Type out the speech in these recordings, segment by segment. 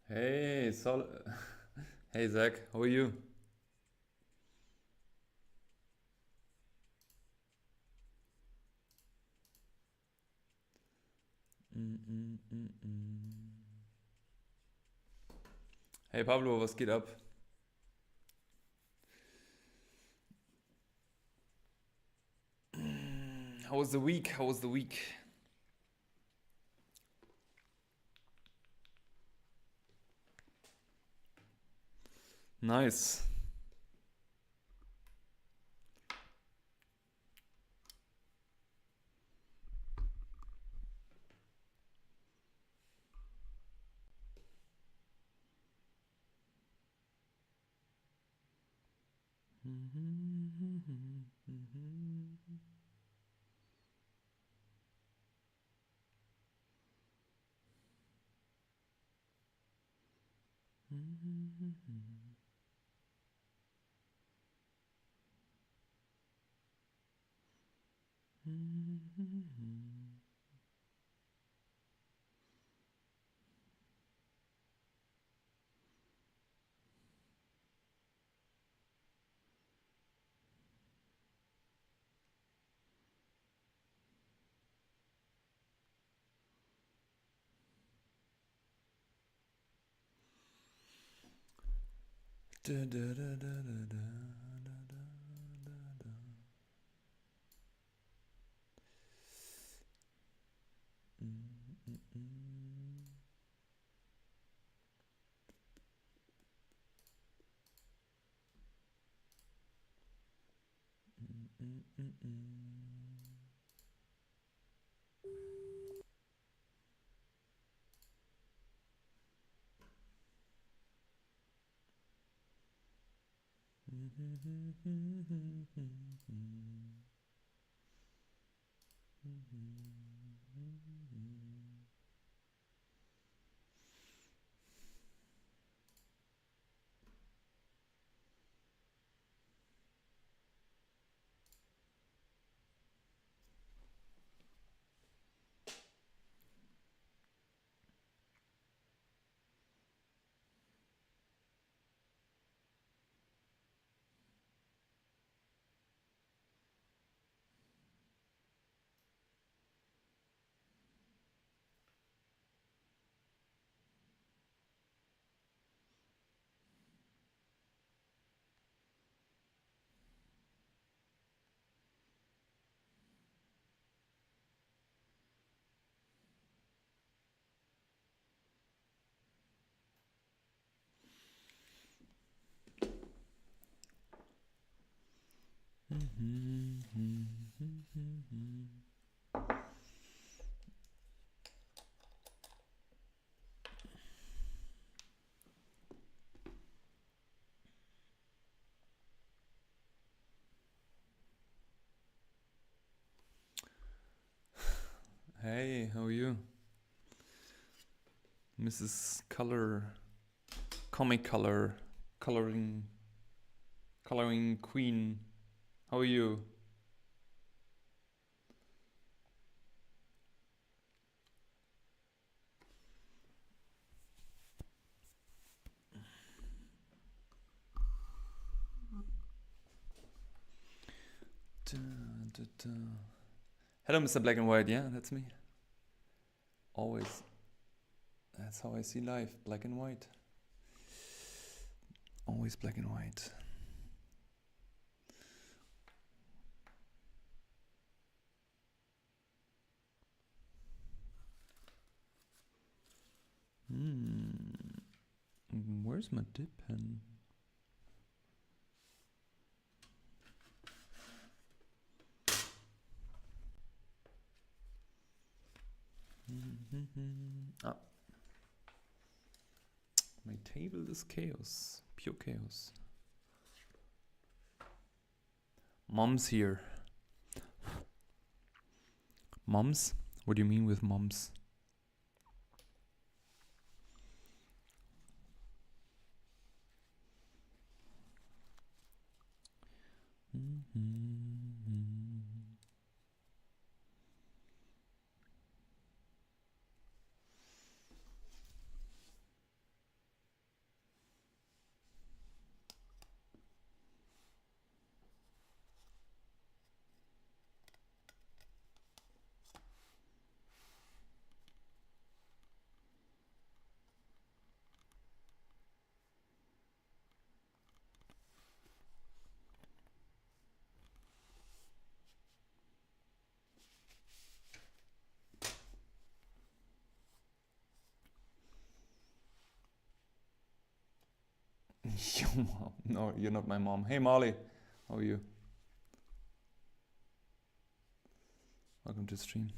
Hey, hey Zach, how are you? Hey Pablo, was geht ab? How was the week? How was the week? Nice. Da, da, da, da, da, da, da, da. Hey, how are you? Mrs. Color, Comic Color, coloring, coloring Queen. How are you? Da, da, da. Hello, Mr. Black and White. Yeah, that's me. Always. That's how I see life. Black and white. Always black and white. Where's my dip pen? Ah, my table is chaos. Pure chaos. Mom's here. Moms? What do you mean with moms? Your mom. No, you're not my mom. Hey Marley, how are you? Welcome to the stream.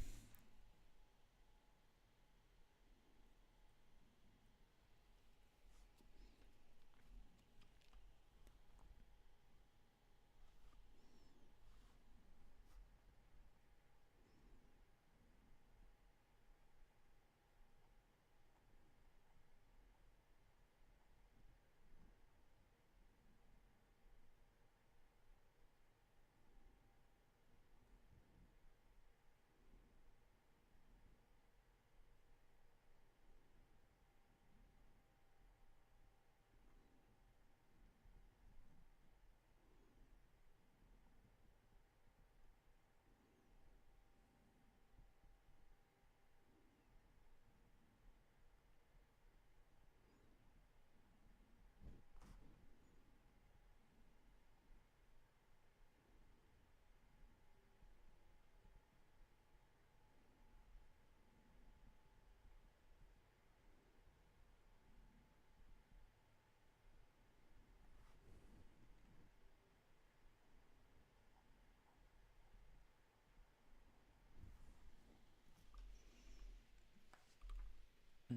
I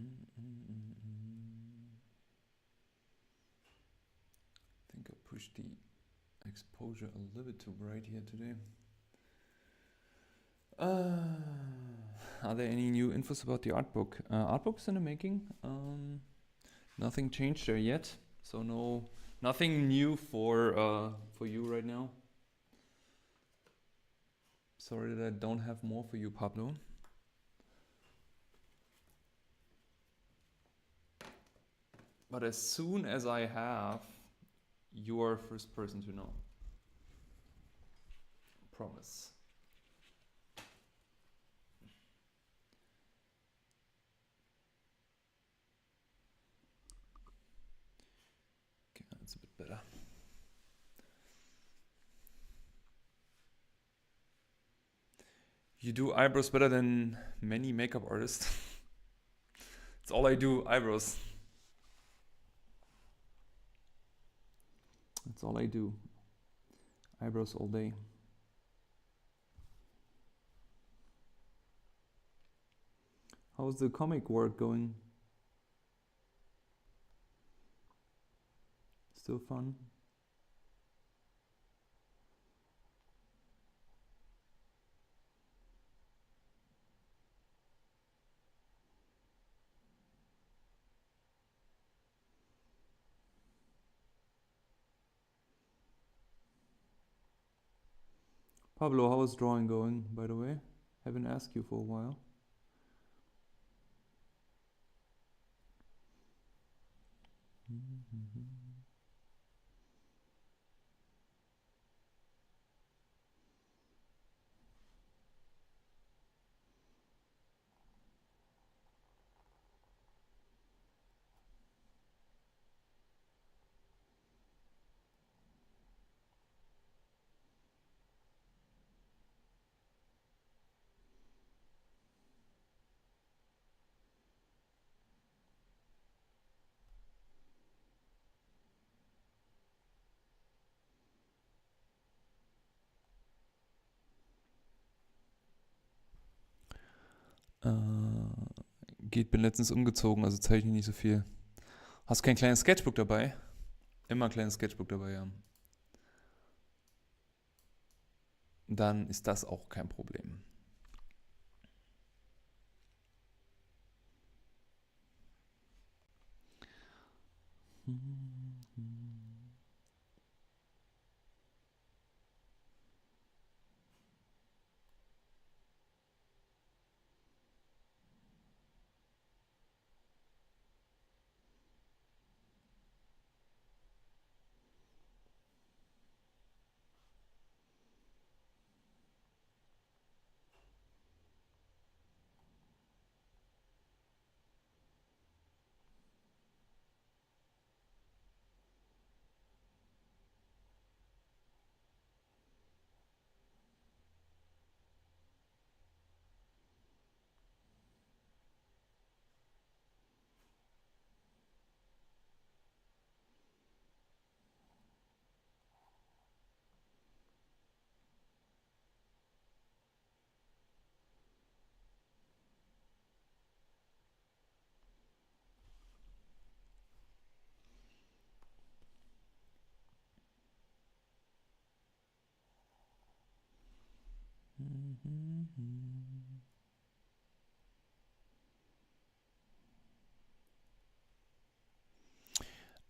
think I pushed the exposure a little bit too bright here today. Are there any new infos about the art book? Art book's in the making. Nothing changed there yet, so nothing new for you right now. Sorry that I don't have more for you, Pablo. But as soon as I have, you are first person to know. Promise. Okay, that's a bit better. You do eyebrows better than many makeup artists. That's all I do, eyebrows. That's all I do. Eyebrows all day. How's the comic work going? Still fun? Pablo, how is drawing going, by the way? Haven't asked you for a while. Bin letztens umgezogen, also zeichne ich nicht so viel. Hast du kein kleines Sketchbook dabei? Immer ein kleines Sketchbook dabei haben. Dann ist das auch kein Problem.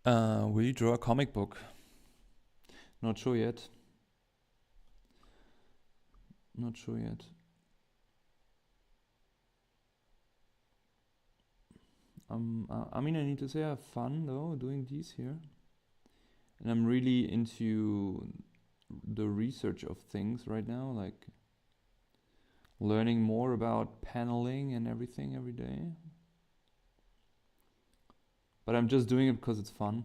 Will you draw a comic book? Not sure yet. Not sure yet. I mean, I need to say I have fun though doing these here, and I'm really into the research of things right now, like learning more about paneling and everything every day. But I'm just doing it because it's fun.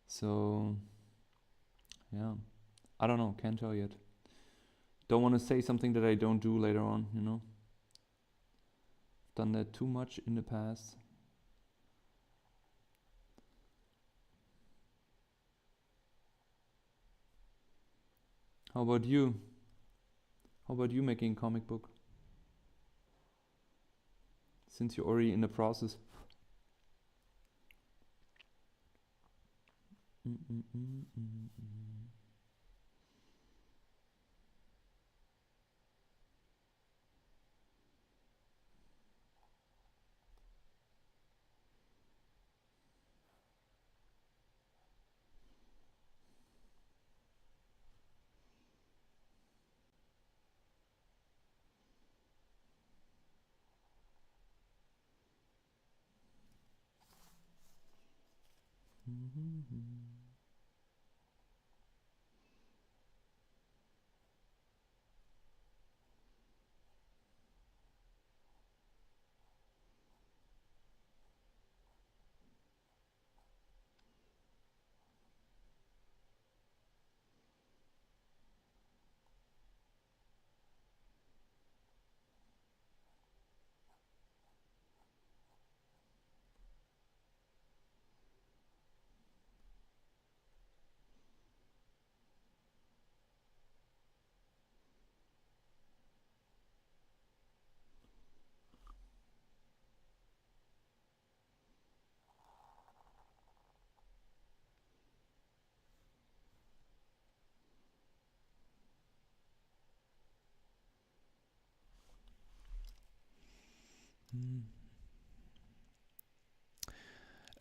So, yeah, I don't know, can't tell yet. Don't want to say something that I don't do later on, you know. Done that too much in the past. How about you? How about you making a comic book? Since you're already in the process.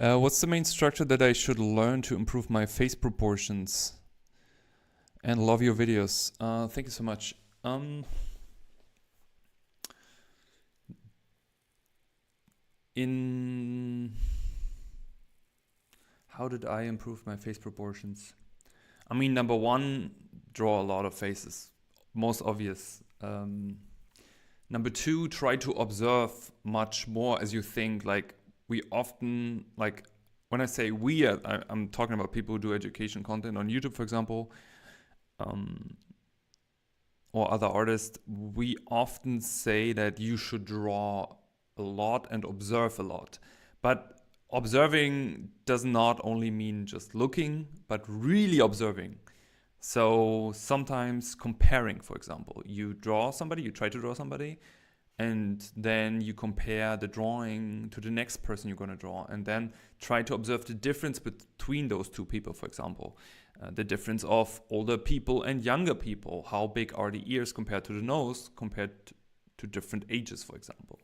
What's the main structure that I should learn to improve my face proportions? And love your videos. Thank you so much. How did I improve my face proportions? I mean, number one, draw a lot of faces. Most obvious. Number two, try to observe much more as you think. Like, we often, like, when I say we, I'm talking about people who do education content on YouTube, for example, or other artists. We often say that you should draw a lot and observe a lot. But observing does not only mean just looking, but really observing. So sometimes comparing, for example, you draw somebody, you try to draw somebody, and then you compare the drawing to the next person you're going to draw, and then try to observe the difference between those two people, for example. The difference of older people and younger people. How big are the ears compared to the nose, compared to different ages, for example.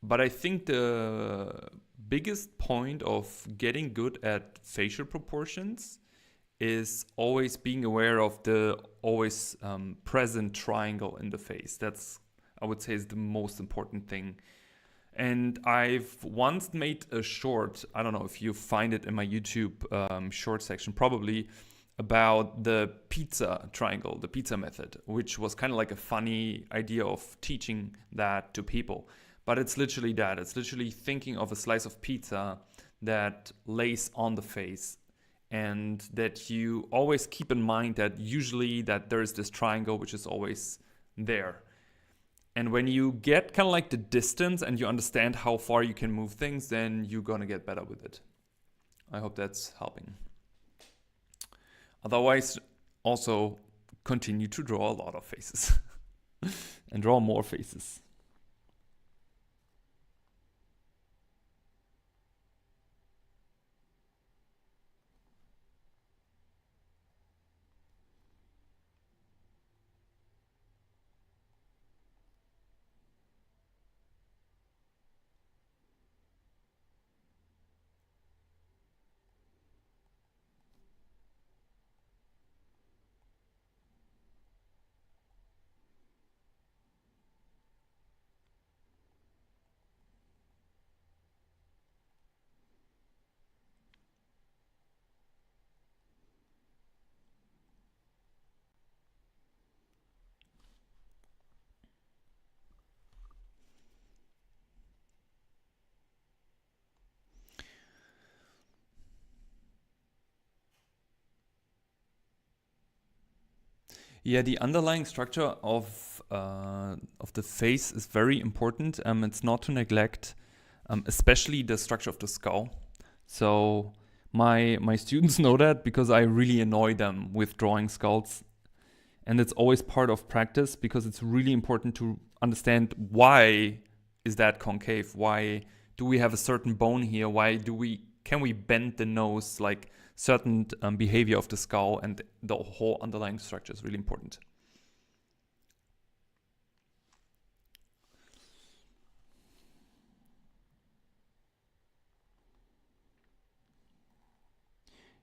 But I think the biggest point of getting good at facial proportions is always being aware of the always present triangle in the face. That's, I would say, is the most important thing. And I've once made a short, I don't know if you find it in my YouTube short section, probably, about the pizza triangle, the pizza method, which was kind of like a funny idea of teaching that to people. But it's literally that. It's literally thinking of a slice of pizza that lays on the face, and that you always keep in mind that usually that there is this triangle which is always there. And when you get kind of like the distance and you understand how far you can move things, then you're gonna get better with it. I hope that's helping. Otherwise, also continue to draw a lot of faces and draw more faces. Yeah, the underlying structure of the face is very important. It's not to neglect, especially the structure of the skull. So my students know that because I really annoy them with drawing skulls, and it's always part of practice because it's really important to understand why is that concave? Why do we have a certain bone here? Why can we bend the nose? Like certain behavior of the skull and the whole underlying structure is really important.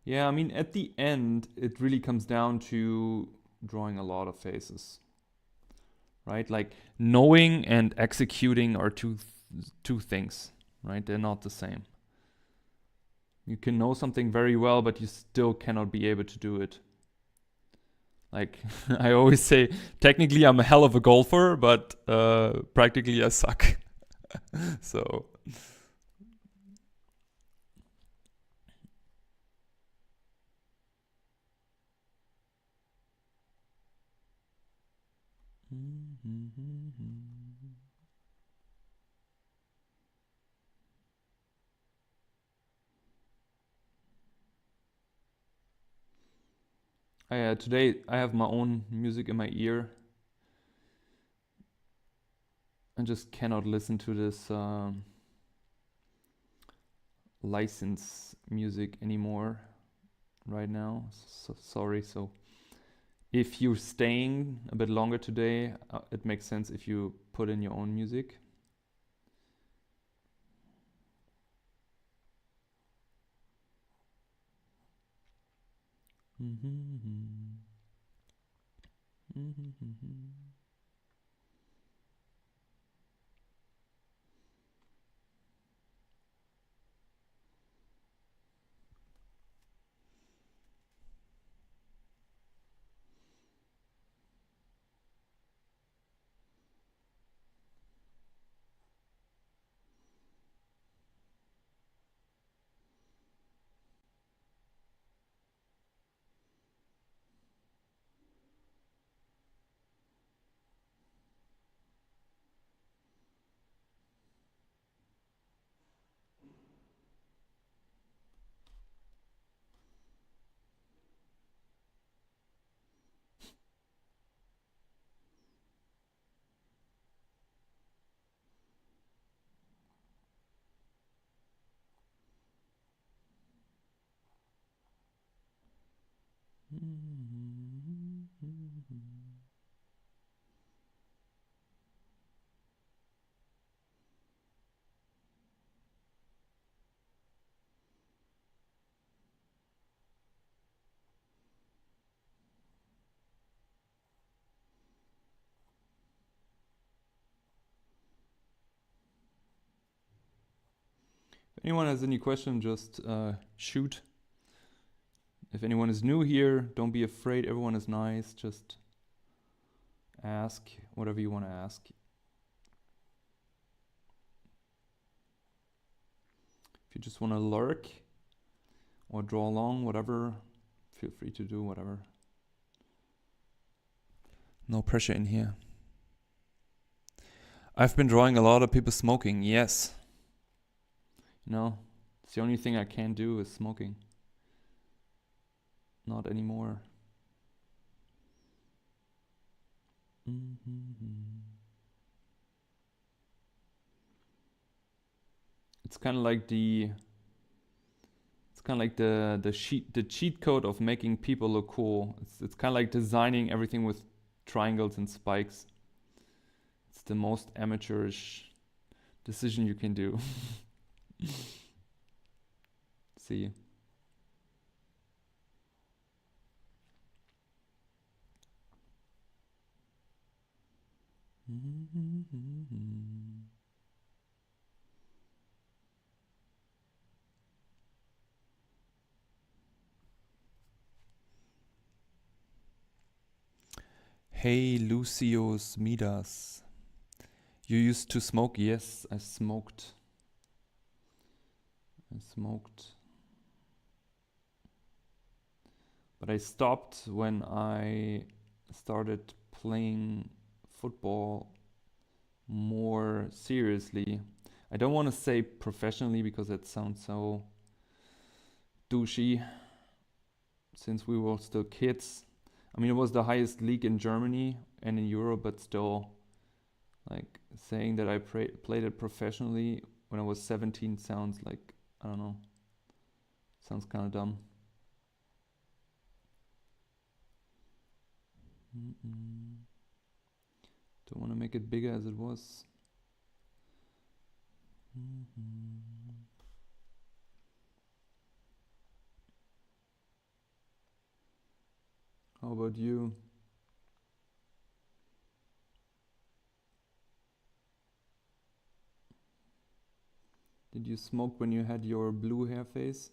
Yeah, I mean, at the end, it really comes down to drawing a lot of faces, right? Like knowing and executing are two things, right? They're not the same. You can know something very well, but you still cannot be able to do it. Like I always say, technically I'm a hell of a golfer, but practically I suck. So. Today I have my own music in my ear. I just cannot listen to this license music anymore right now. So sorry. So if you're staying a bit longer today, it makes sense if you put in your own music. If anyone has any question, just shoot. If anyone is new here, don't be afraid. Everyone is nice. Just ask whatever you want to ask. If you just want to lurk or draw along, whatever, feel free to do whatever. No pressure in here. I've been drawing a lot of people smoking, yes. You know, it's the only thing I can't do is smoking. Not anymore. It's kind of like the cheat code of making people look cool. It's kind of like designing everything with triangles and spikes. It's the most amateurish decision you can do. See. Hey Lucius Midas. You used to smoke? Yes, I smoked. But I stopped when I started playing football more seriously. I don't want to say professionally because that sounds so douchey, since we were still kids. I mean, it was the highest league in Germany and in Europe, but still, like, saying that I played it professionally when I was 17 sounds like, I don't know, sounds kind of dumb. Don't want to make it bigger as it was. How about you? Did you smoke when you had your blue hair phase?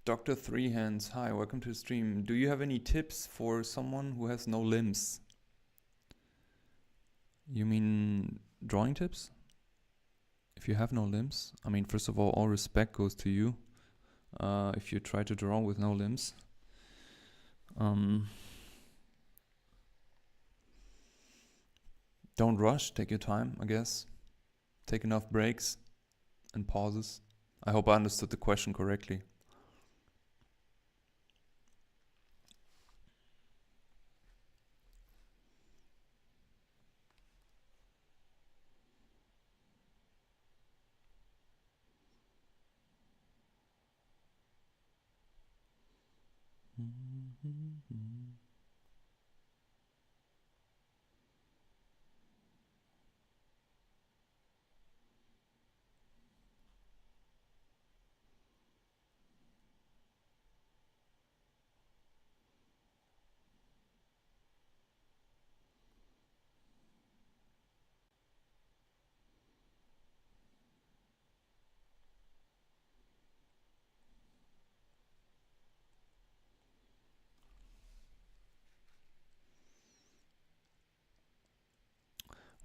Dr. Three Hands, hi, welcome to the stream. Do you have any tips for someone who has no limbs? You mean drawing tips? If you have no limbs, I mean, first of all respect goes to you. If you try to draw with no limbs. Don't rush, take your time, I guess. Take enough breaks and pauses. I hope I understood the question correctly.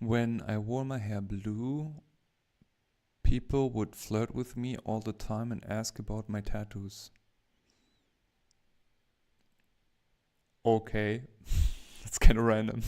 When I wore my hair blue, people would flirt with me all the time and ask about my tattoos. Okay, that's kind of random.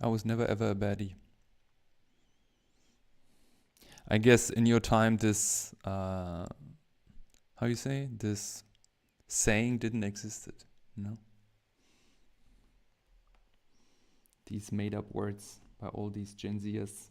I was never ever a baddie. I guess in your time this how you say, this saying didn't existed, you know? These made up words by all these Gen Zers.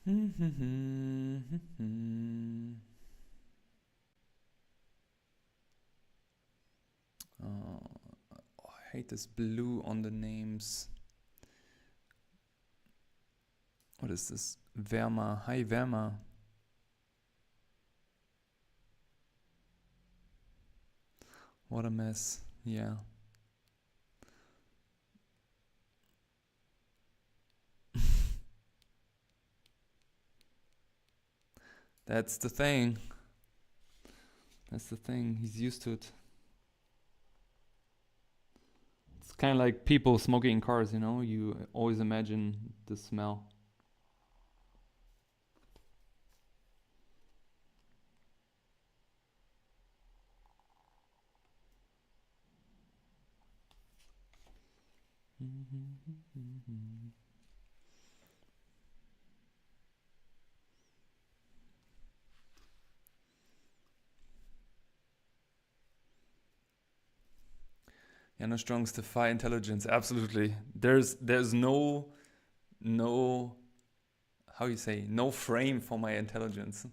I hate this blue on the names. What is this? Verma. Hi, Verma. What a mess. Yeah. That's the thing. That's the thing. He's used to it. It's kind of like people smoking in cars, you know? You always imagine the smell. Jana Strong's Defy Intelligence. Absolutely. There's no how you say, no frame for my intelligence.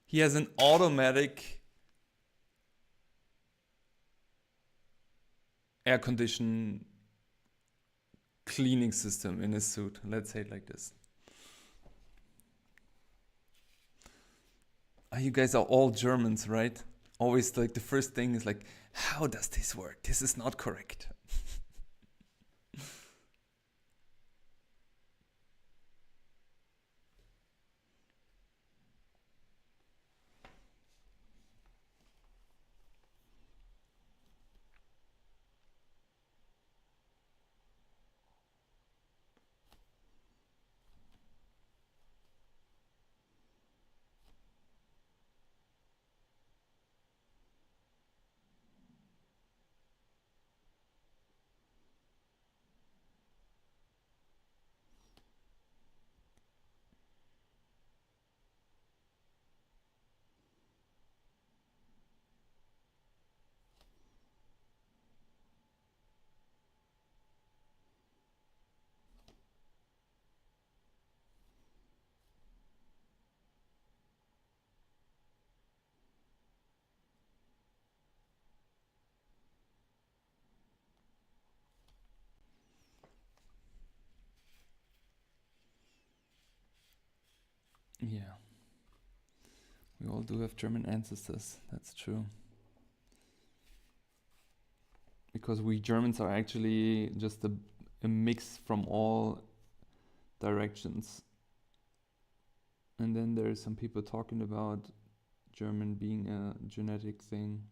He has an automatic air condition cleaning system in his suit. Let's say it like this. You guys are all Germans, right? Always like the first thing is like, how does this work? This is not correct. Yeah. We all do have German ancestors. That's true. Because we Germans are actually just a mix from all directions. And then there's some people talking about German being a genetic thing.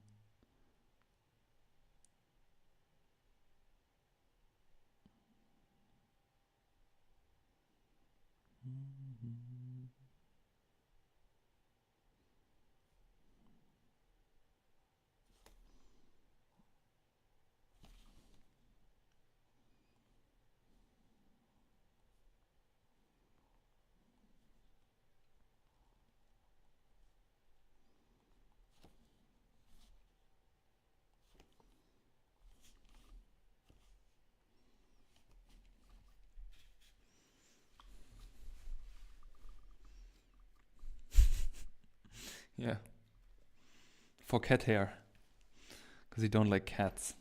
Yeah. For cat hair. Because you don't like cats.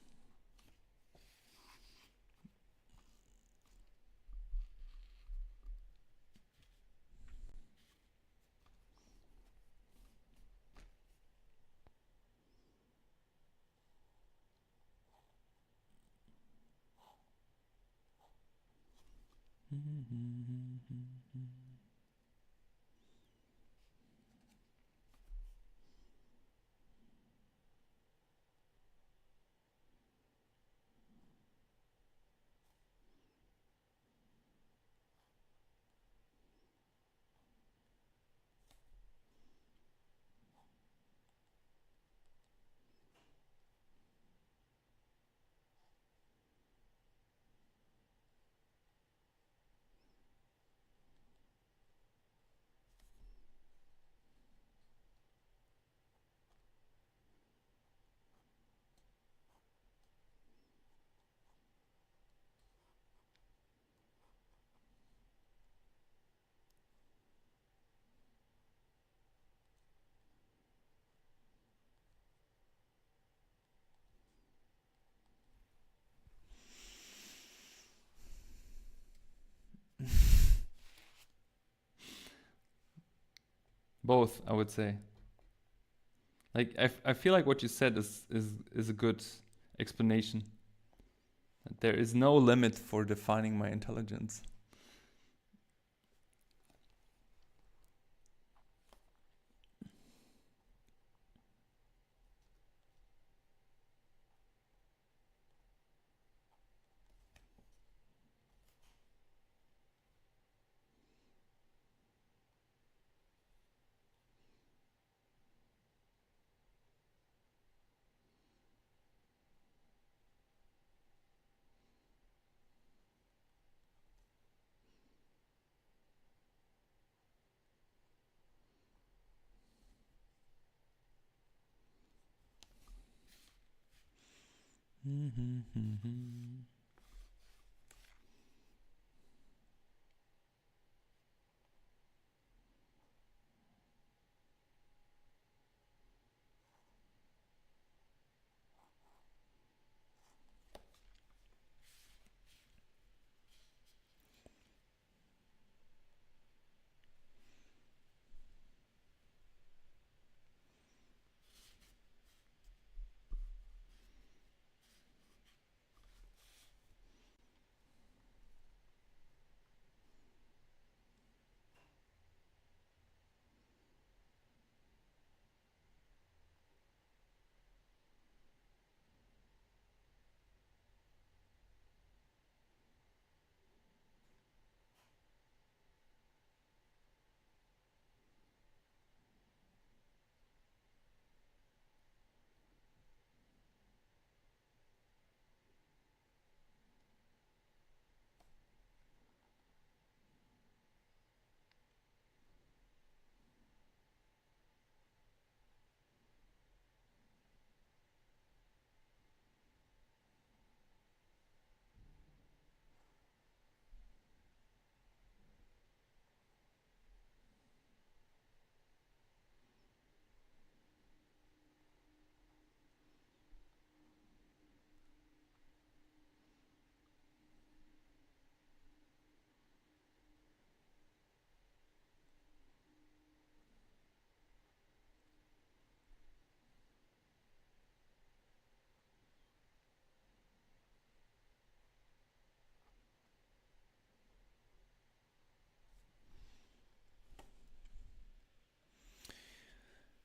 Both, I would say. Like I feel like what you said is a good explanation. There is no limit for defining my intelligence.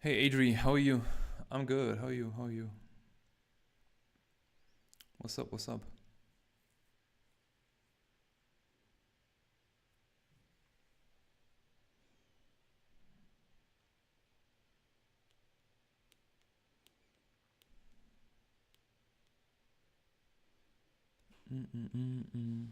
Hey Adri, how are you? I'm good. How are you? How are you? What's up? What's up? Mm-mm-mm-mm.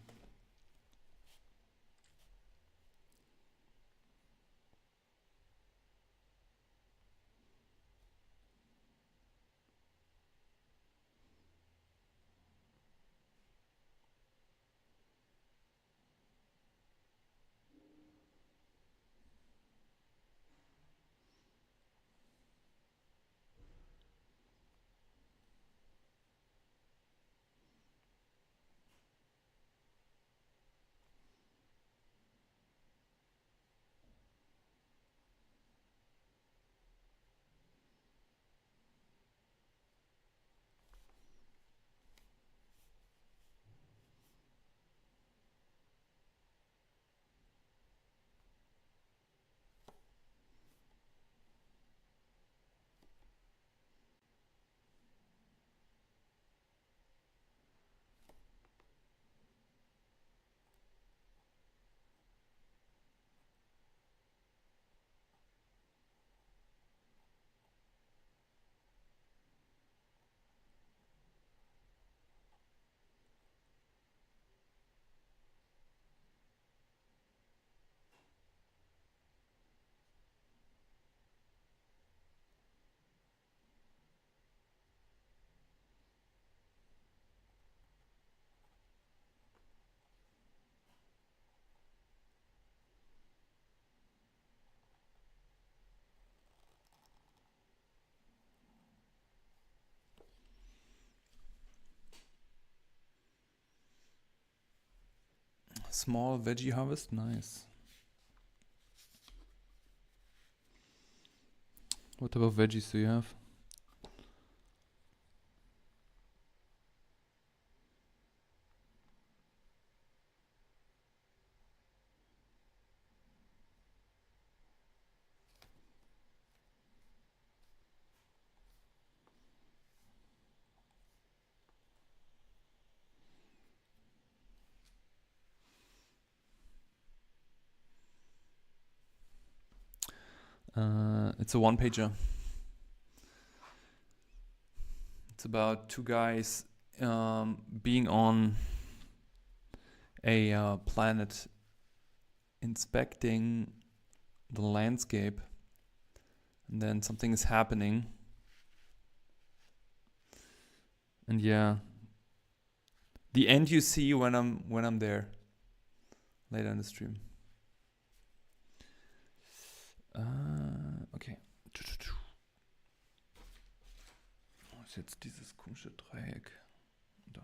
Small veggie harvest, nice. What type of veggies do you have? It's a one pager. It's about two guys being on a planet inspecting the landscape, and then something is happening. And yeah, the end you see when I'm there later in the stream. Okay. Wo ist jetzt dieses komische Dreieck? Da.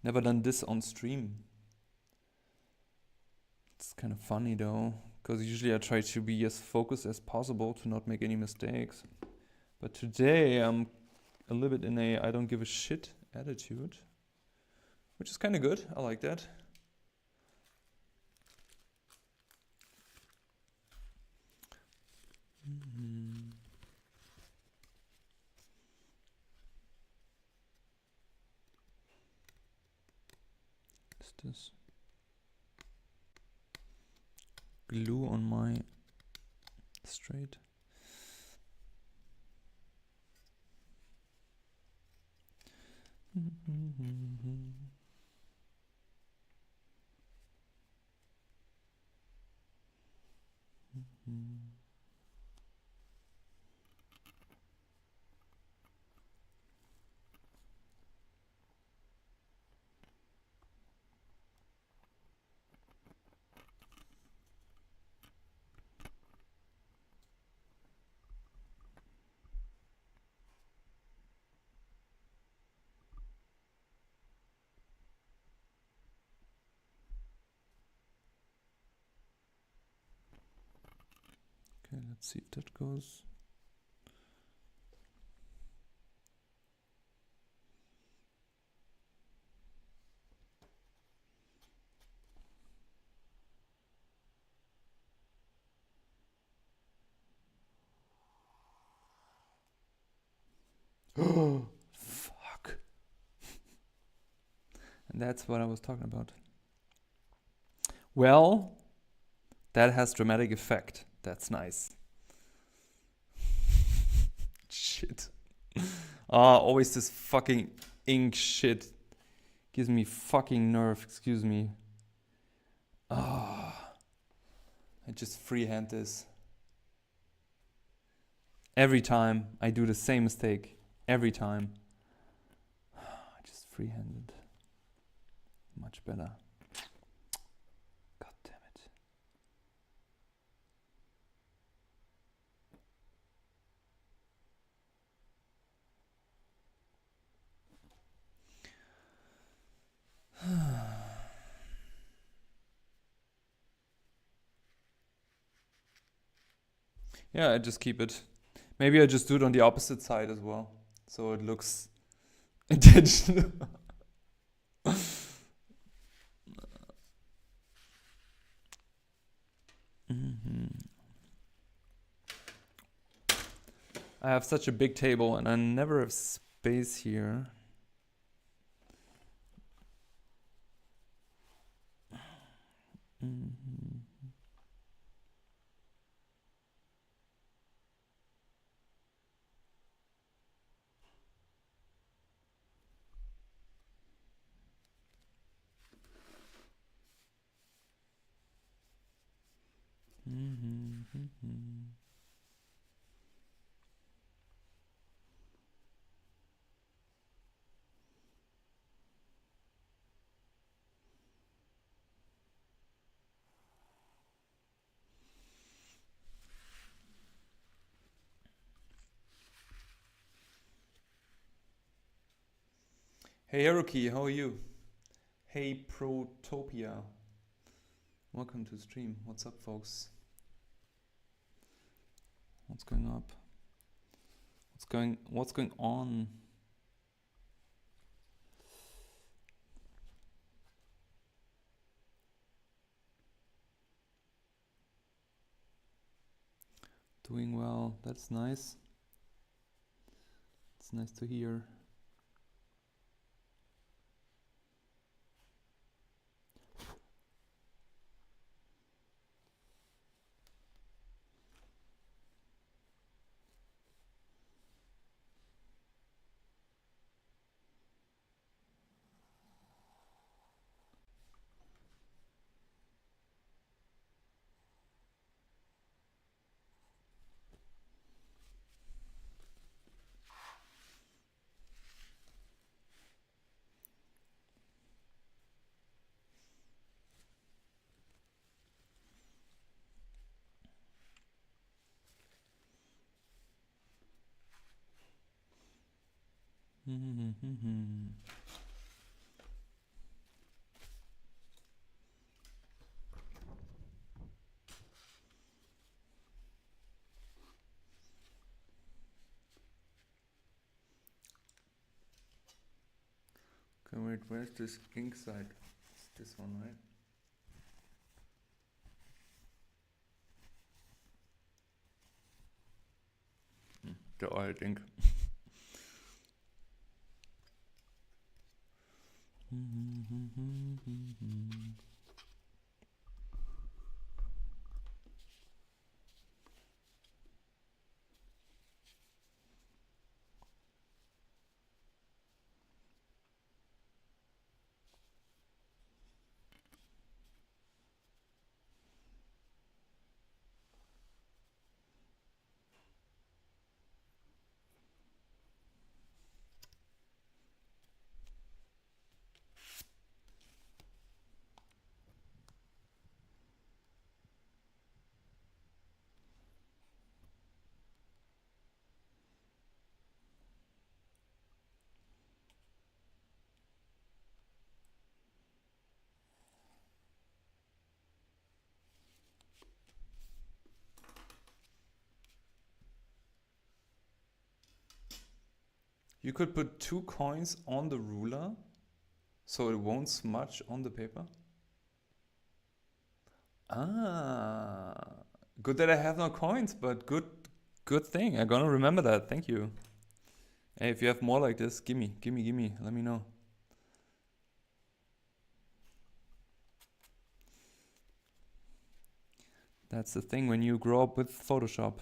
Never done this on stream. It's kind of funny though, because usually I try to be as focused as possible to not make any mistakes. But today I'm a little bit in a I don't give a shit attitude, which is kind of good. I like that. Is this glue on my straight? Okay, let's see if that goes. Fuck. And that's what I was talking about. Well, that has dramatic effect. That's nice. Shit. Always this fucking ink shit. Gives me fucking nerve, excuse me. I just freehand this. Every time I do the same mistake. Every time. I just freehanded. Much better. God damn it. Yeah, I just keep it. Maybe I just do it on the opposite side as well. So it looks intentional. I have such a big table and I never have space here. Hey Haruki, how are you? Hey Protopia. Welcome to the stream. What's up, folks? What's going up? What's going on? Doing well. That's nice. It's nice to hear. Okay, wait, where's this ink side? It's this one, right? The oil ink. You could put 2 coins on the ruler so it won't smudge on the paper. Good that I have no coins, but good thing. I'm gonna remember that. Thank you. Hey, if you have more like this, gimme. Let me know. That's the thing when you grow up with Photoshop.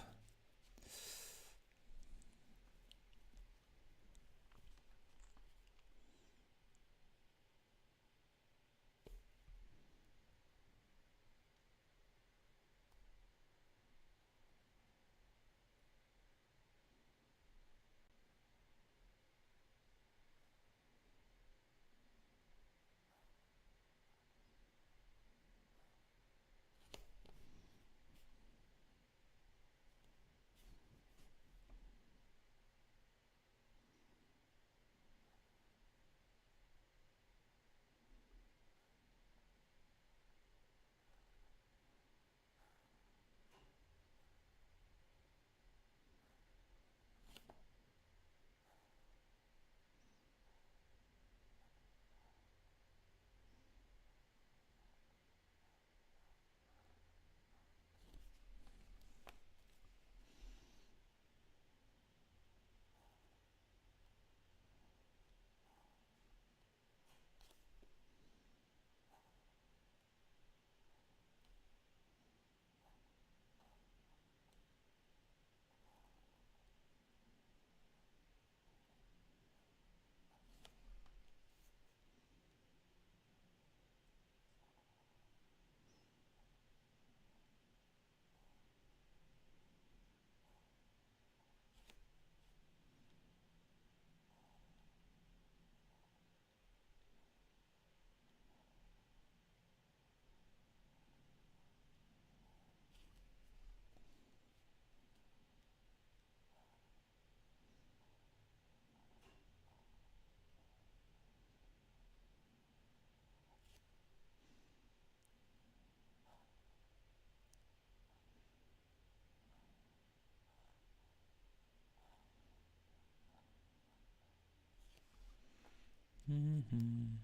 Mm-hmm.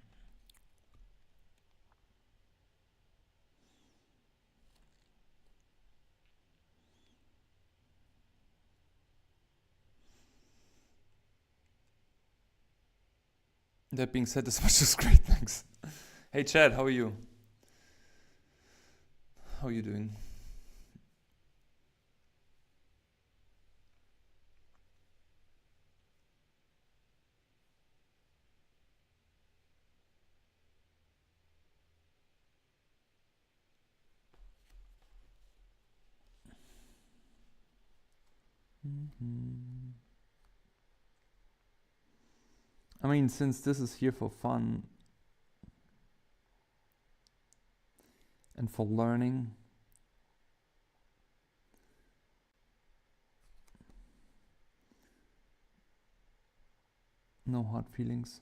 That being said, this was just great. Thanks. Hey, Chad, how are you? How are you doing? Mm-hmm. I mean, since this is here for fun and for learning, no hard feelings.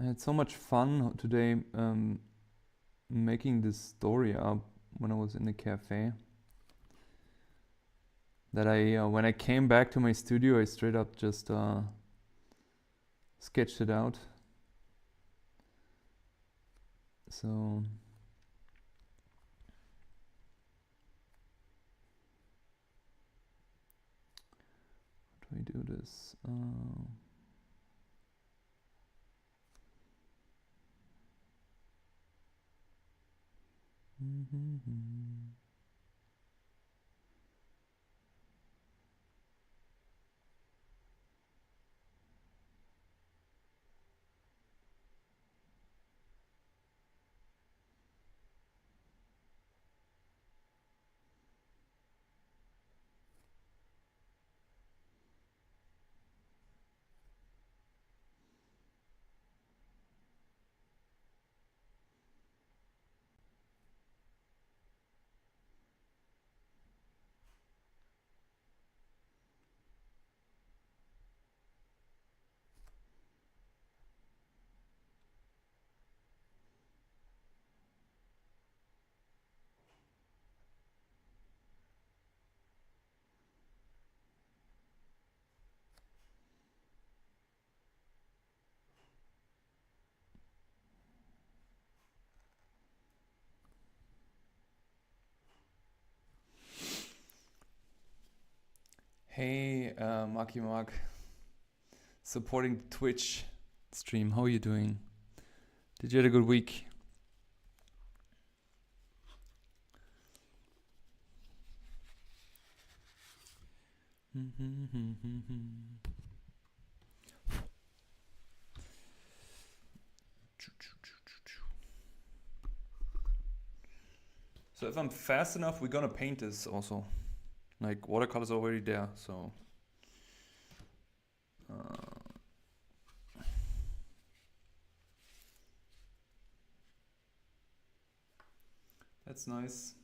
I had so much fun today making this story up when I was in the cafe that when I came back to my studio, I straight up just sketched it out. So how do I do this? Mm-hmm. Hey, Marky Mark, supporting Twitch stream. How are you doing? Did you have a good week? So if I'm fast enough, we're gonna paint this also. Like watercolor's already there, so. That's nice.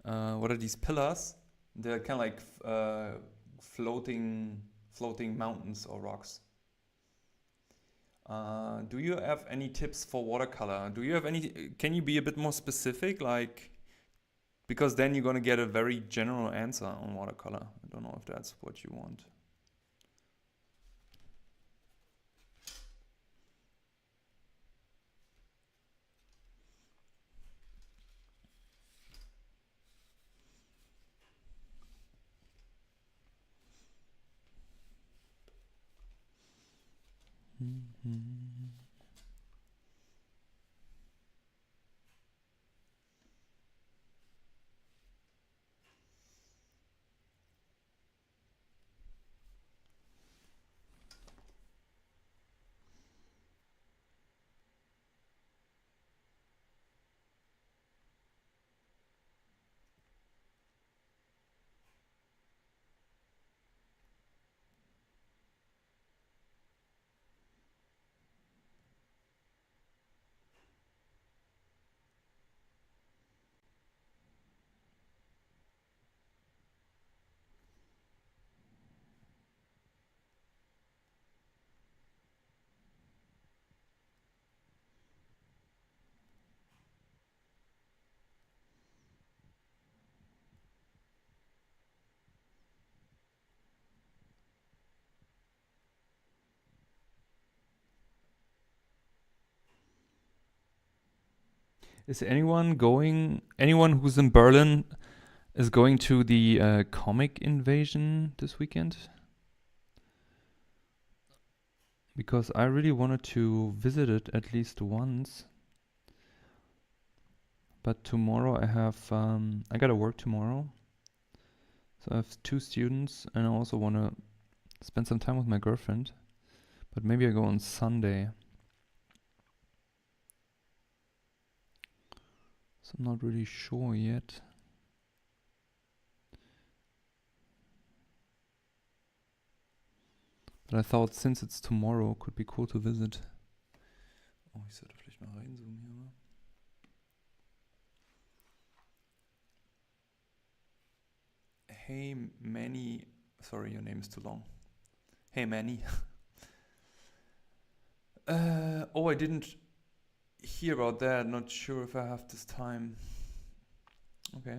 What are these pillars? They're kind of like floating mountains or rocks. Do you have any tips for watercolor? Do you have any? Can you be a bit more specific? Like, because then you're gonna get a very general answer on watercolor. I don't know if that's what you want. Is anyone going? Anyone who's in Berlin is going to the comic invasion this weekend? Because I really wanted to visit it at least once. But tomorrow I have I gotta work tomorrow. So I have 2 students and I also wanna spend some time with my girlfriend. But maybe I go on Sunday. So I'm not really sure yet. But I thought since it's tomorrow, could be cool to visit. Oh, ich sollte vielleicht mal reinzoomen hier mal. Hey Manny, sorry, your name is too long. Hey Manny. Oh, I didn't hear about that. Not sure if I have this time. Okay.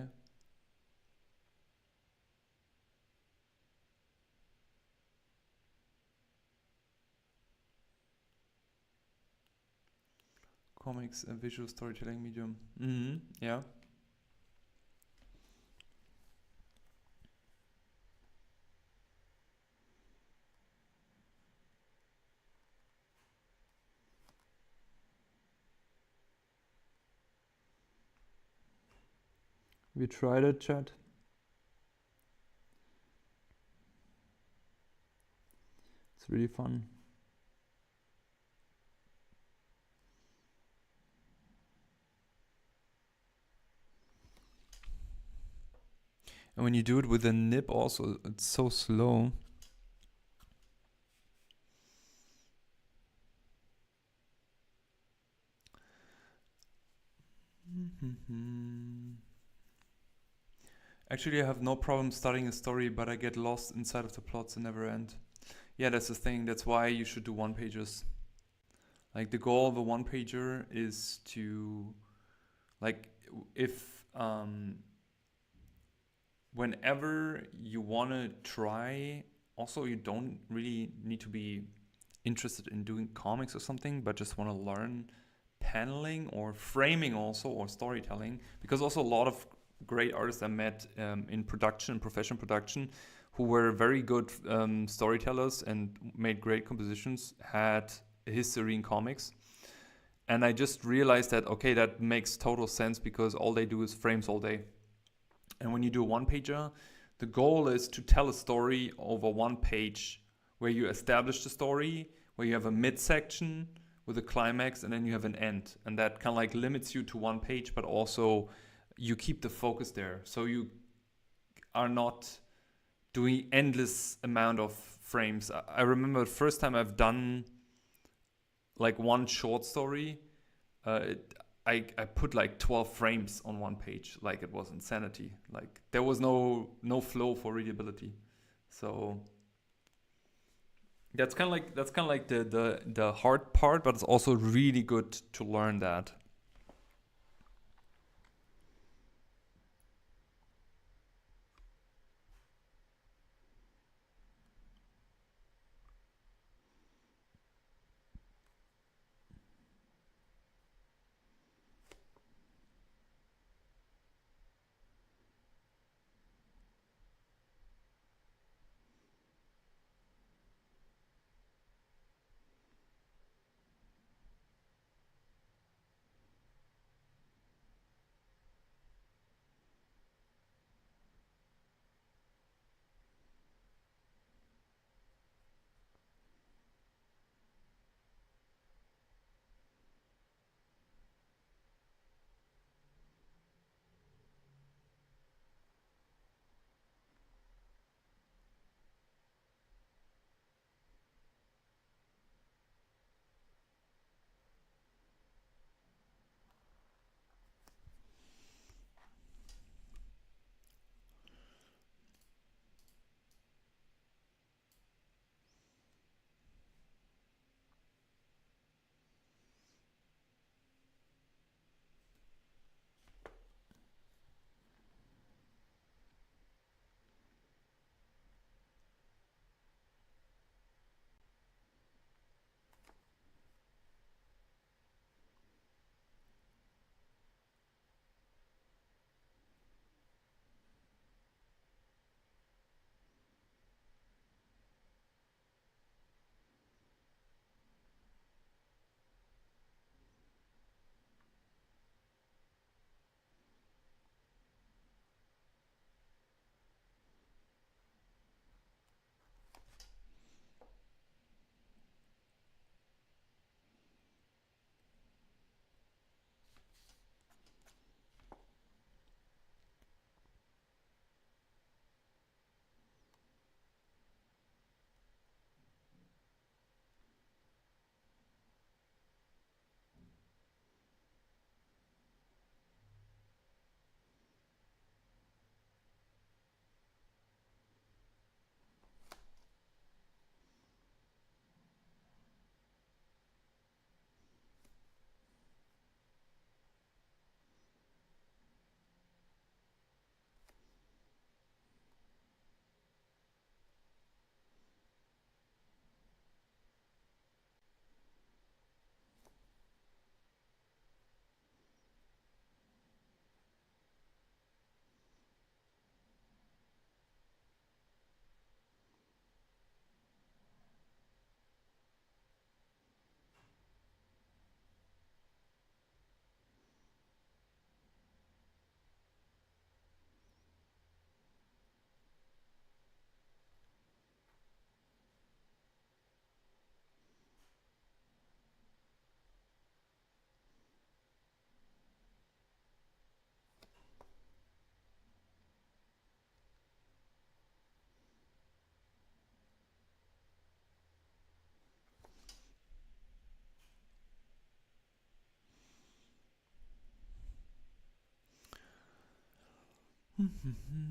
Comics, a visual storytelling medium. Yeah. Have you tried it, chat? It's really fun. And when you do it with a nib also, it's so slow. Actually, I have no problem starting a story, but I get lost inside of the plots and never end. Yeah, that's the thing. That's why you should do one pages. Like the goal of a one pager is to, like, if whenever you want to try, also you don't really need to be interested in doing comics or something, but just want to learn paneling or framing also, or storytelling, because also a lot of great artists I met in production, professional production, who were very good storytellers and made great compositions, had a history in comics. And I just realized that, okay, that makes total sense, because all they do is frames all day. And when you do a one pager, the goal is to tell a story over one page, where you establish the story, where you have a midsection with a climax, and then you have an end. And that kind of like limits you to one page, but also you keep the focus there. So you are not doing endless amount of frames. I remember the first time I've done like one short story, I put like 12 frames on one page. Like, it was insanity. Like, there was no flow for readability. So that's kind of like the hard part, but it's also really good to learn that.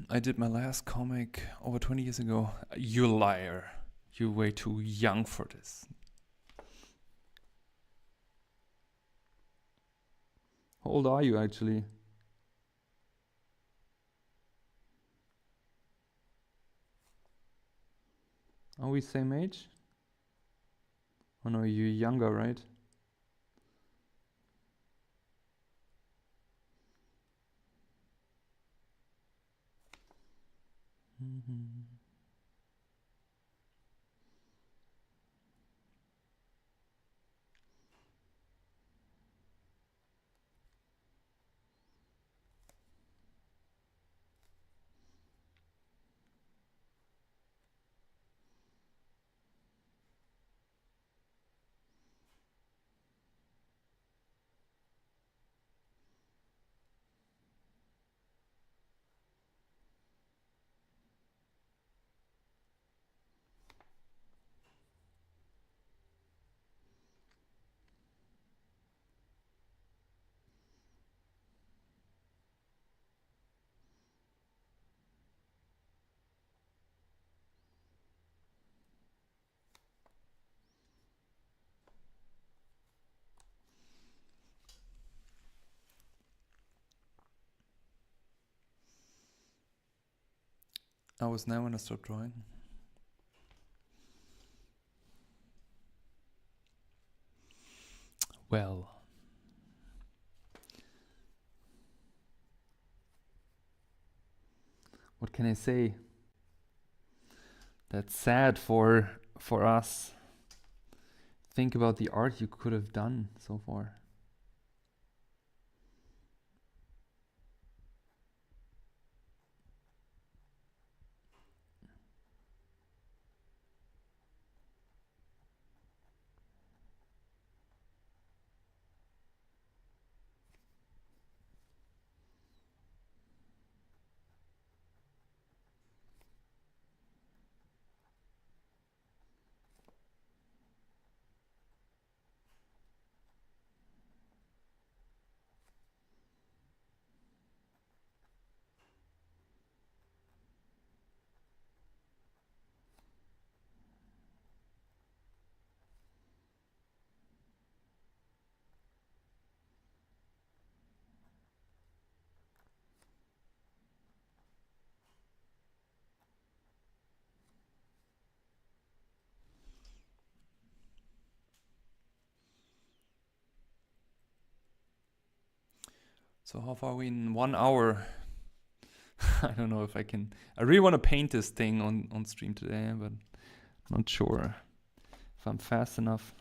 I did my last comic over 20 years ago. You liar. You're way too young for this. How old are you actually? Are we same age? Oh no, you're younger, right? I was now when I stopped drawing. Well, what can I say? That's sad for us. Think about the art you could have done so far. So how far are we in 1 hour? I don't know if I can. I really want to paint this thing on stream today, but not sure if I'm fast enough.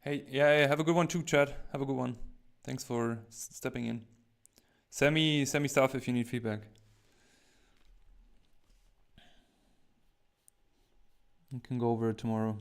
Hey, yeah, have a good one too, Chad. Have a good one. Thanks for stepping in. Send me stuff if you need feedback. You can go over it tomorrow.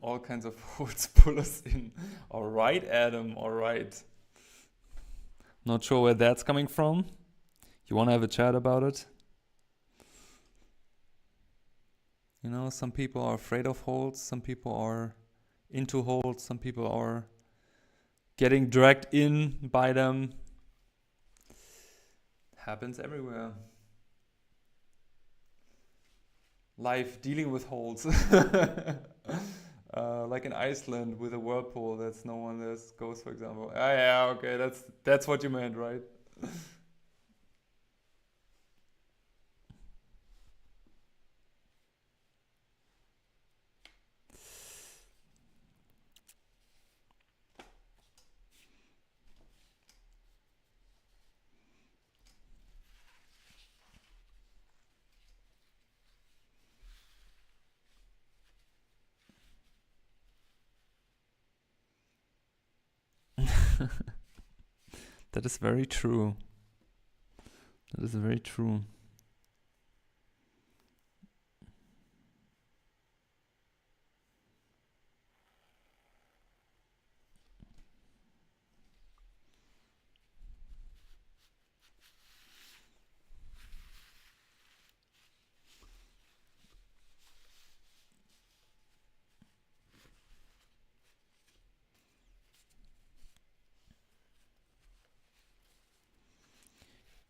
All kinds of holes pull us in. All right, Adam. All right. Not sure where that's coming from. You want to have a chat about it? You know, some people are afraid of holes. Some people are into holes. Some people are getting dragged in by them. Happens everywhere. Life dealing with holes. Like in Iceland with a whirlpool that's no one else goes, for example. Ah, yeah, okay, that's what you meant, right? That is very true. That is very true.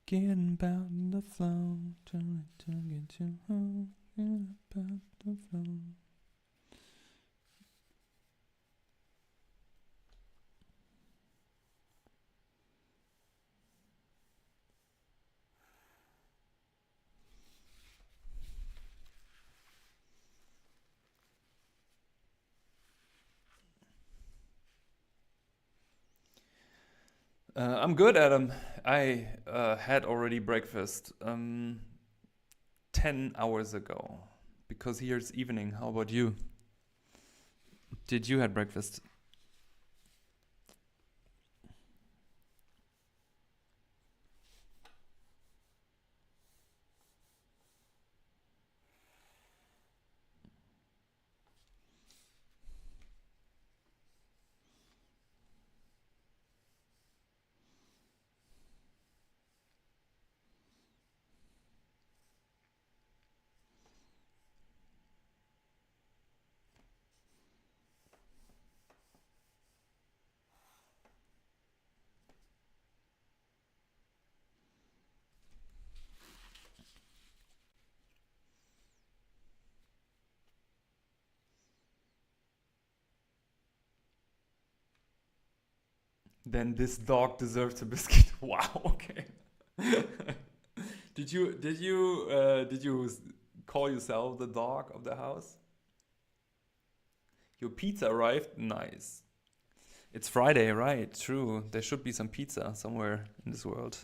Getting about the flow, trying to get you home. Getting about the flow. I'm good, Adam. I had already breakfast 10 hours ago because here it's evening. How about you? Did you had breakfast? Then this dog deserves a biscuit. Wow. Okay. Did you call yourself the dog of the house? Your pizza arrived. Nice. It's Friday, right? True. There should be some pizza somewhere in this world.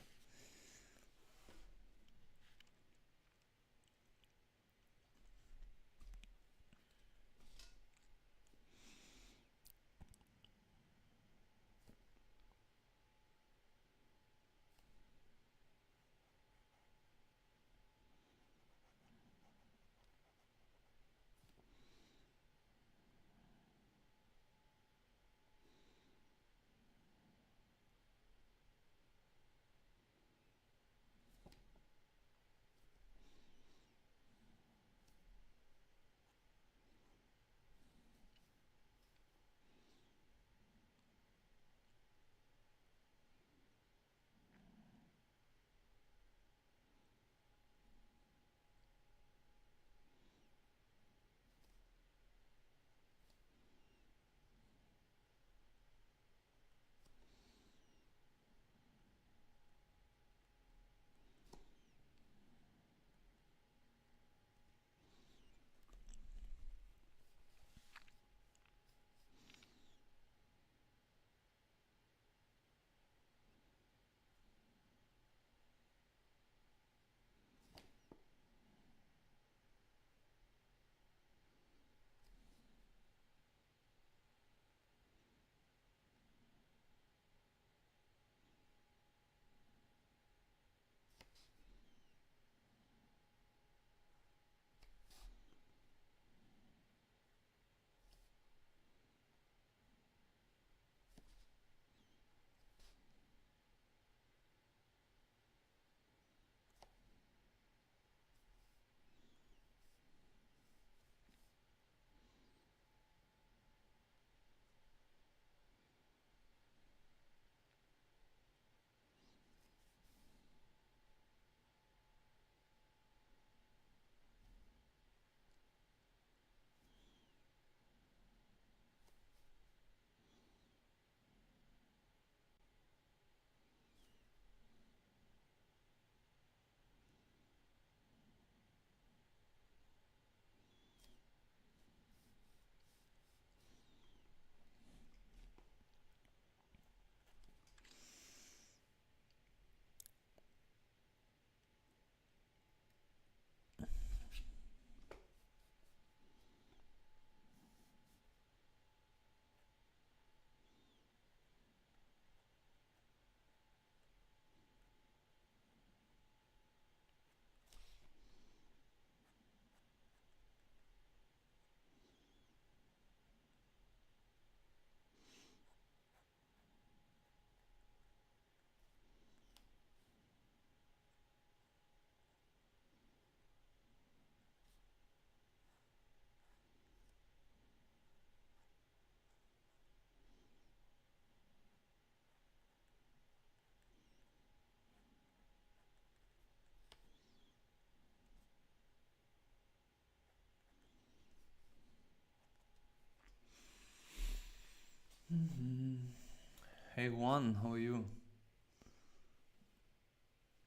everyone. How are you?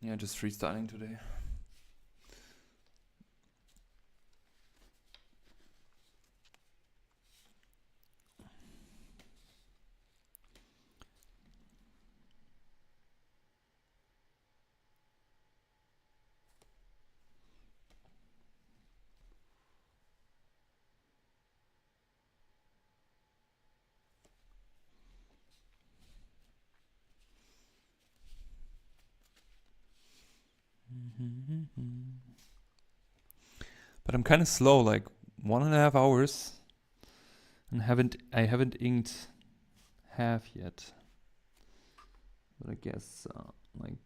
Yeah, just freestyling today. But I'm kind of slow, like 1.5 hours, and I haven't inked half yet. But I guess like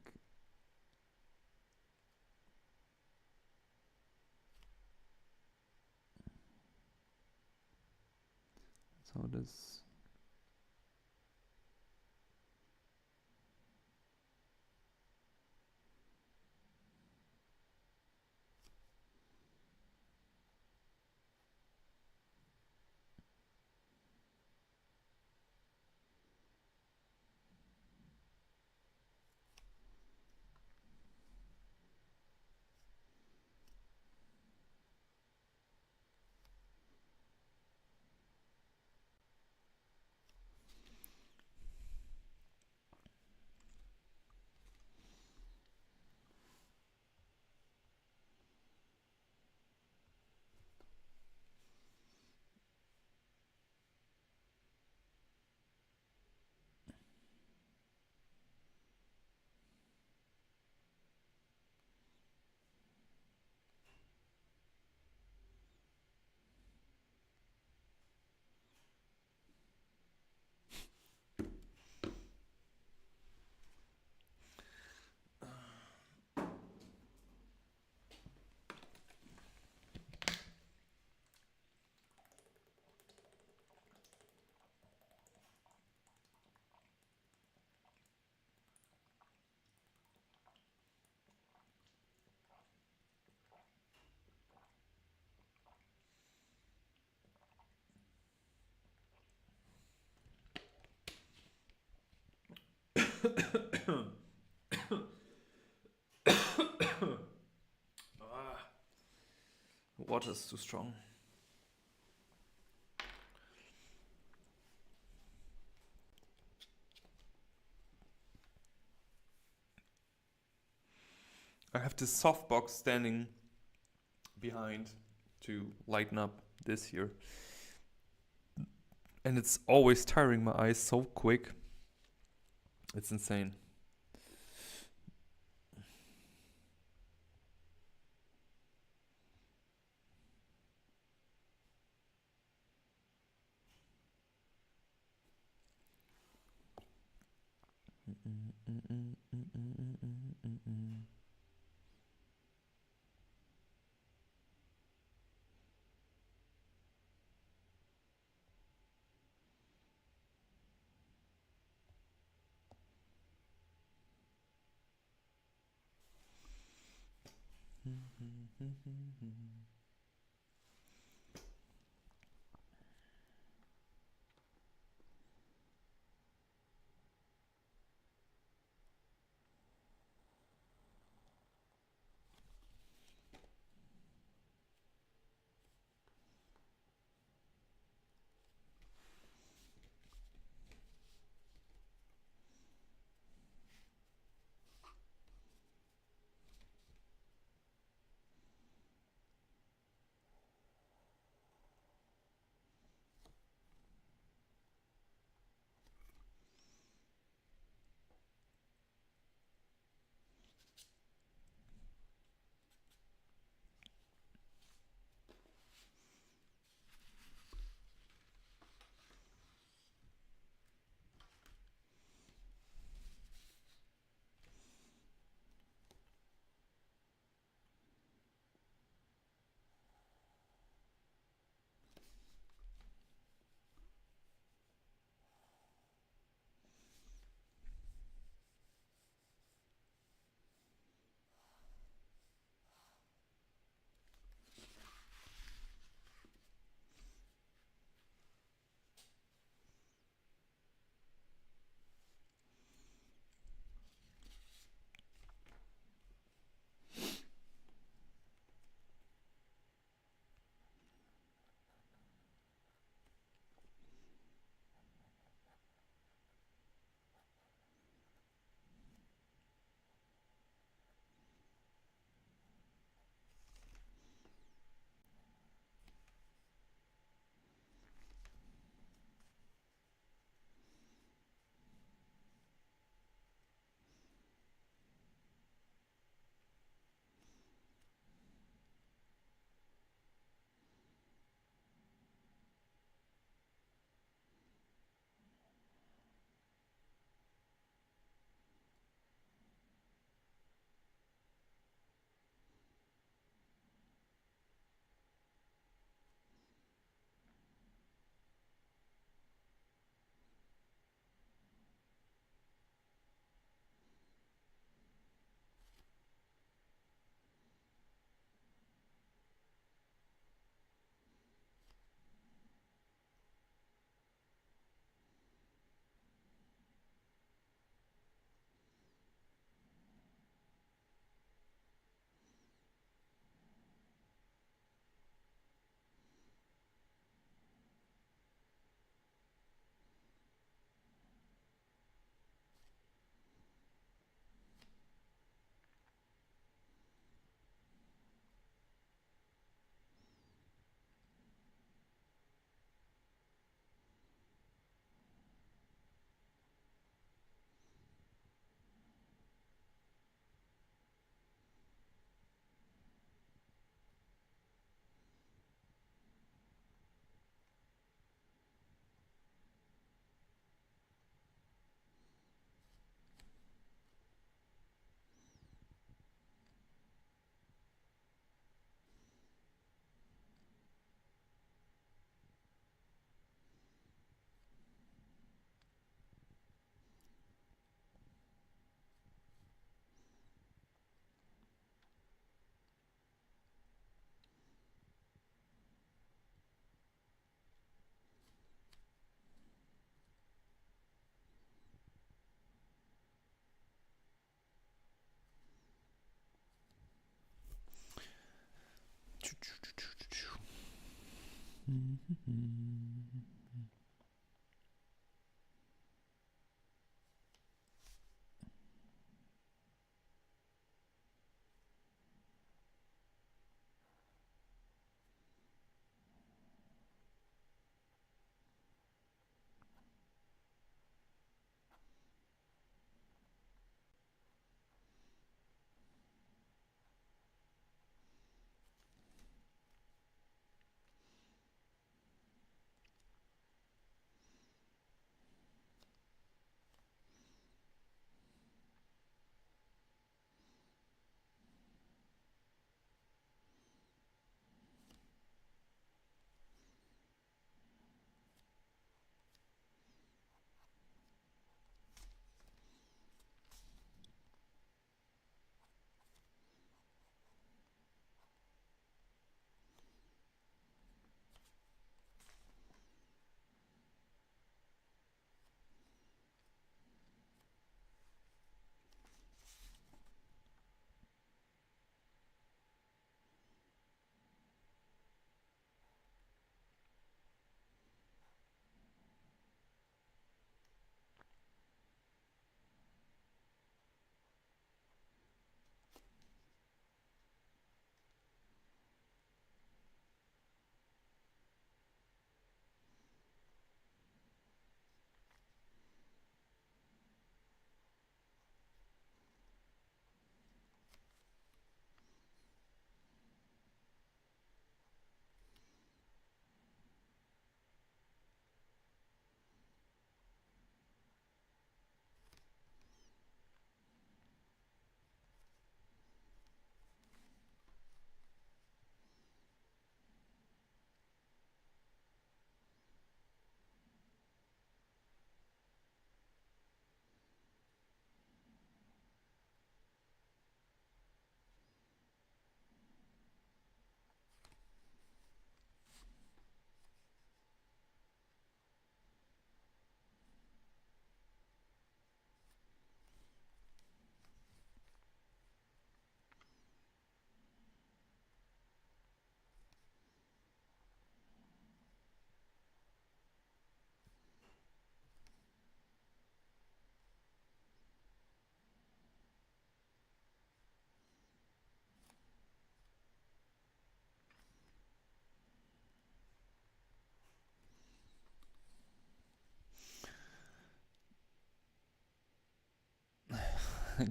so this. Water's too strong. I have this softbox standing behind to lighten up this here. And it's always tiring my eyes so quick. It's insane.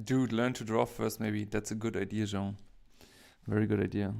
Dude, learn to draw first, maybe. That's a good idea, Jean. Very good idea.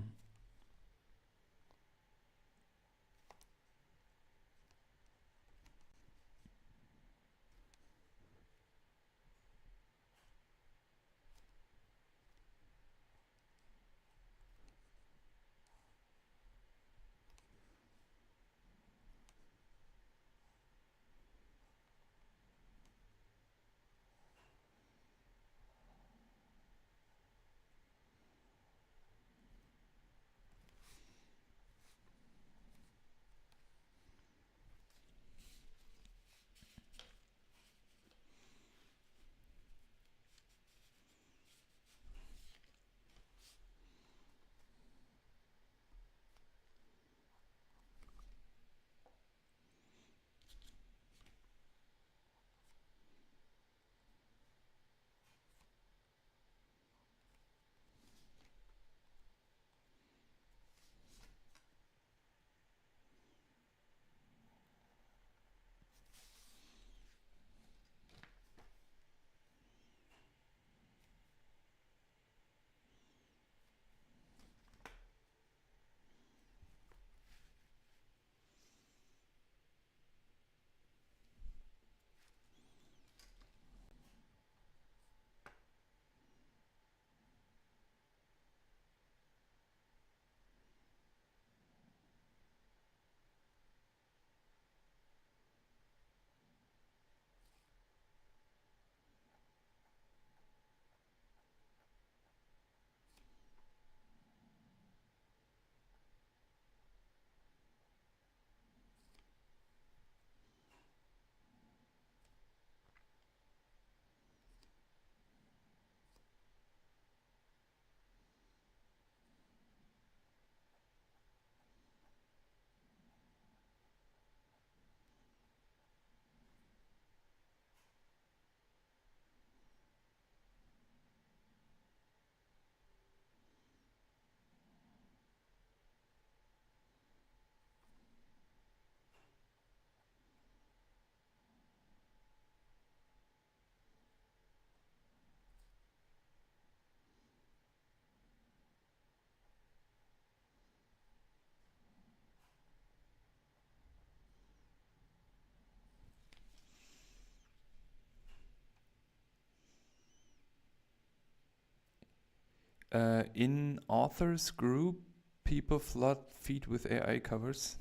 In authors group, people flood feed with AI covers.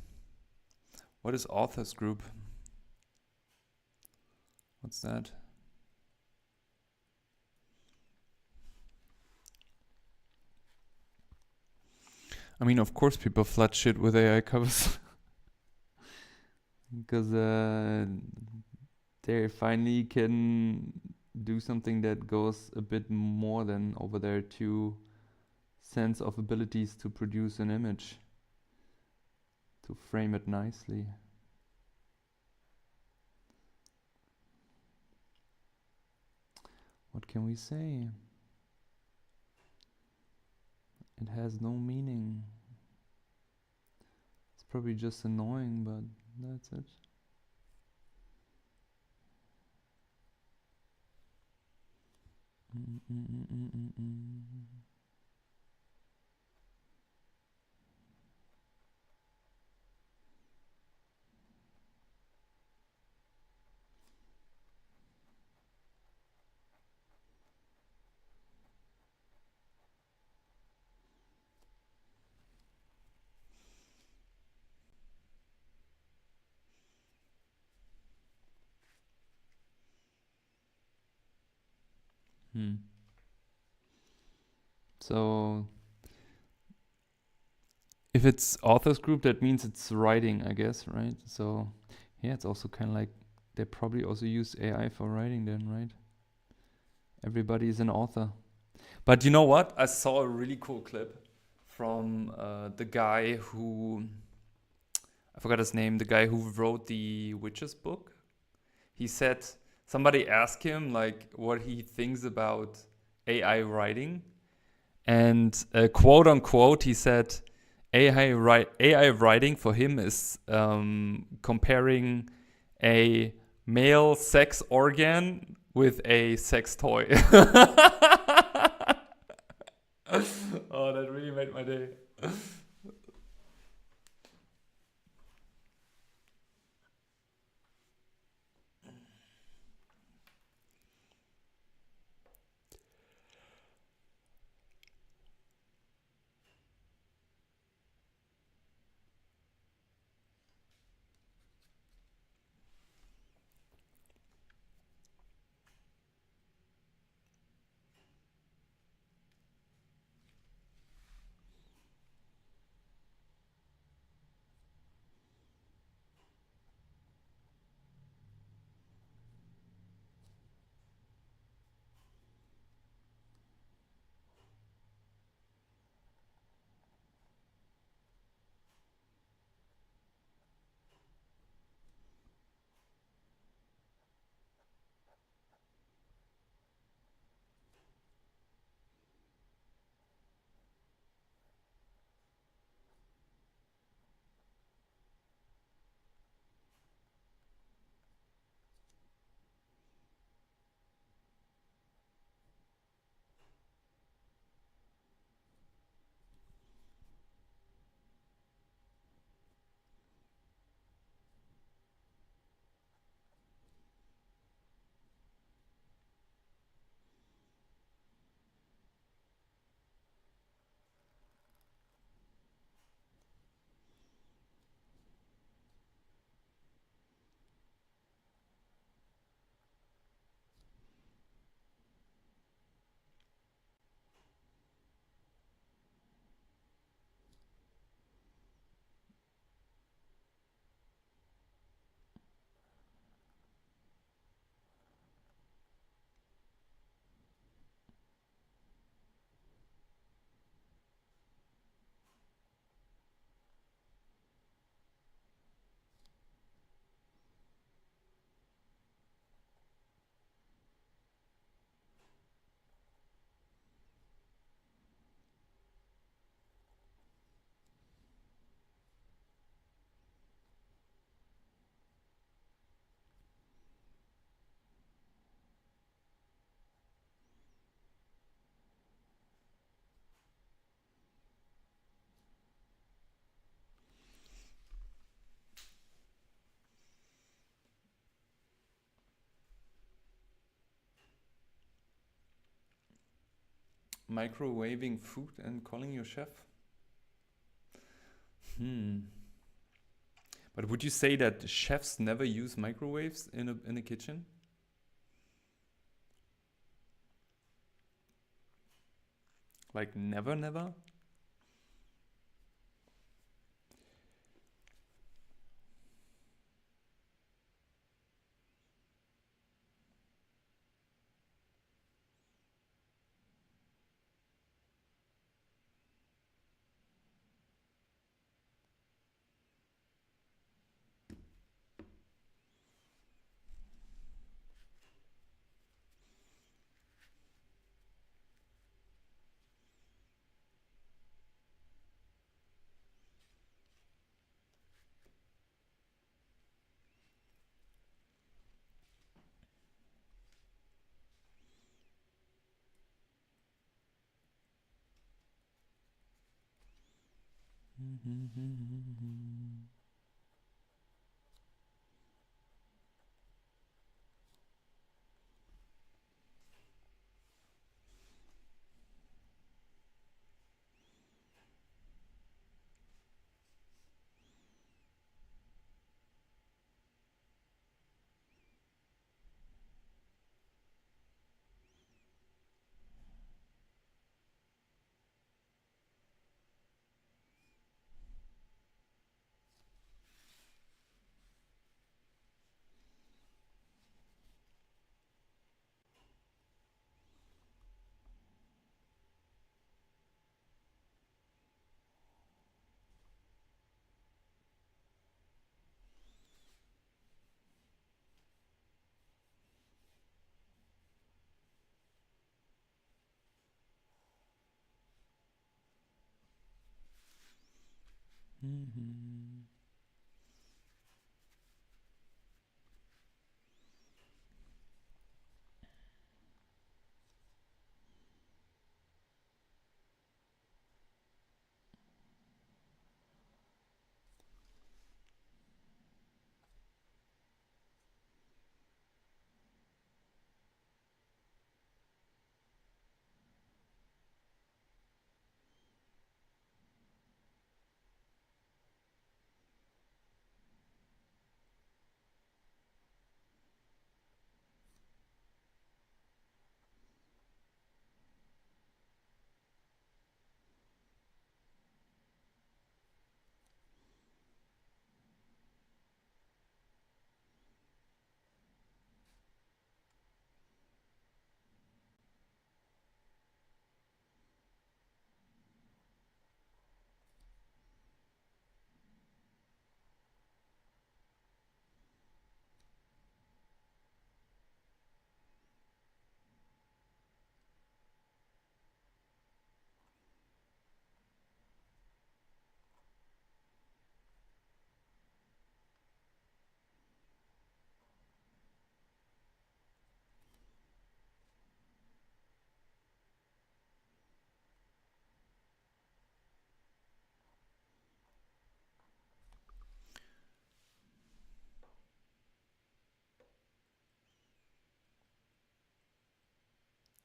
What is authors group? What's that? I mean, of course, people flood shit with AI covers because they finally can do something that goes a bit more than over their 2 cents of abilities to produce an image, to frame it nicely. What can we say? It has no meaning. It's probably just annoying, but that's it. So if it's authors group, that means it's writing, I guess, right? So yeah, it's also kind of like they probably also use AI for writing then, right? Everybody is an author. But you know what? I saw a really cool clip from the guy who, I forgot his name, the guy who wrote the Witches book. He said, somebody asked him like what he thinks about AI writing. And quote unquote, he said, AI writing for him is comparing a male sex organ with a sex toy. Oh, that really made my day. Microwaving food and calling your chef? But would you say that chefs never use microwaves in a kitchen? Like never, never?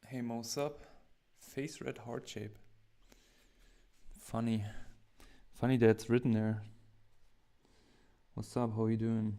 Hey Mo, sup? Face red heart shape. Funny. Funny that's written there. What's up? How you doing?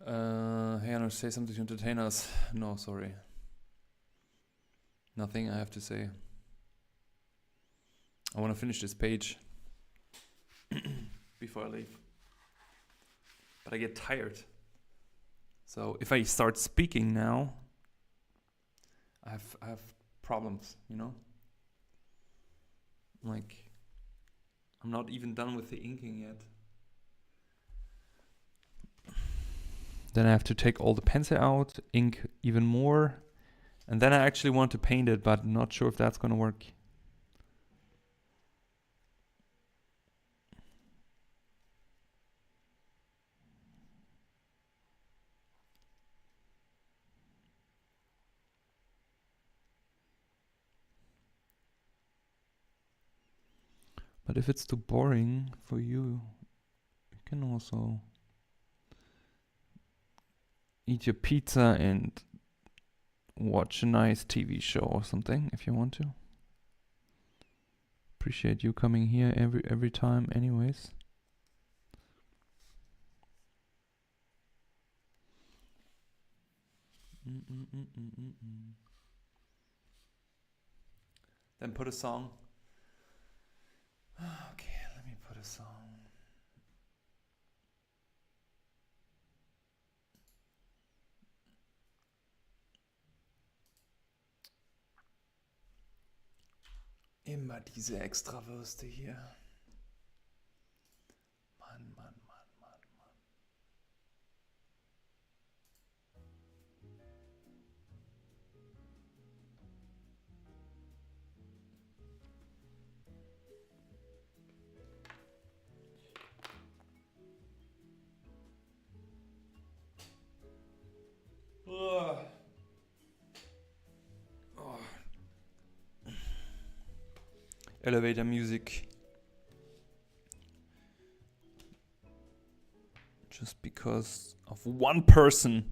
Hey, Anna, say something to entertain us. No, sorry. Nothing I have to say. I want to finish this page before I leave. But I get tired. So if I start speaking now, I have problems, you know? Like, I'm not even done with the inking yet. Then I have to take all the pencil out, ink even more. And then I actually want to paint it, but not sure if that's gonna work. But if it's too boring for you, you can also eat your pizza and watch a nice TV show or something if you want to. Appreciate you coming here every time anyways. Then put a song. Okay, let me put a song. Immer diese Extrawürste hier. Mann, Mann, Mann, Mann, Mann. Oh. Elevator music. Just because of one person.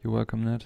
You're welcome, Ned.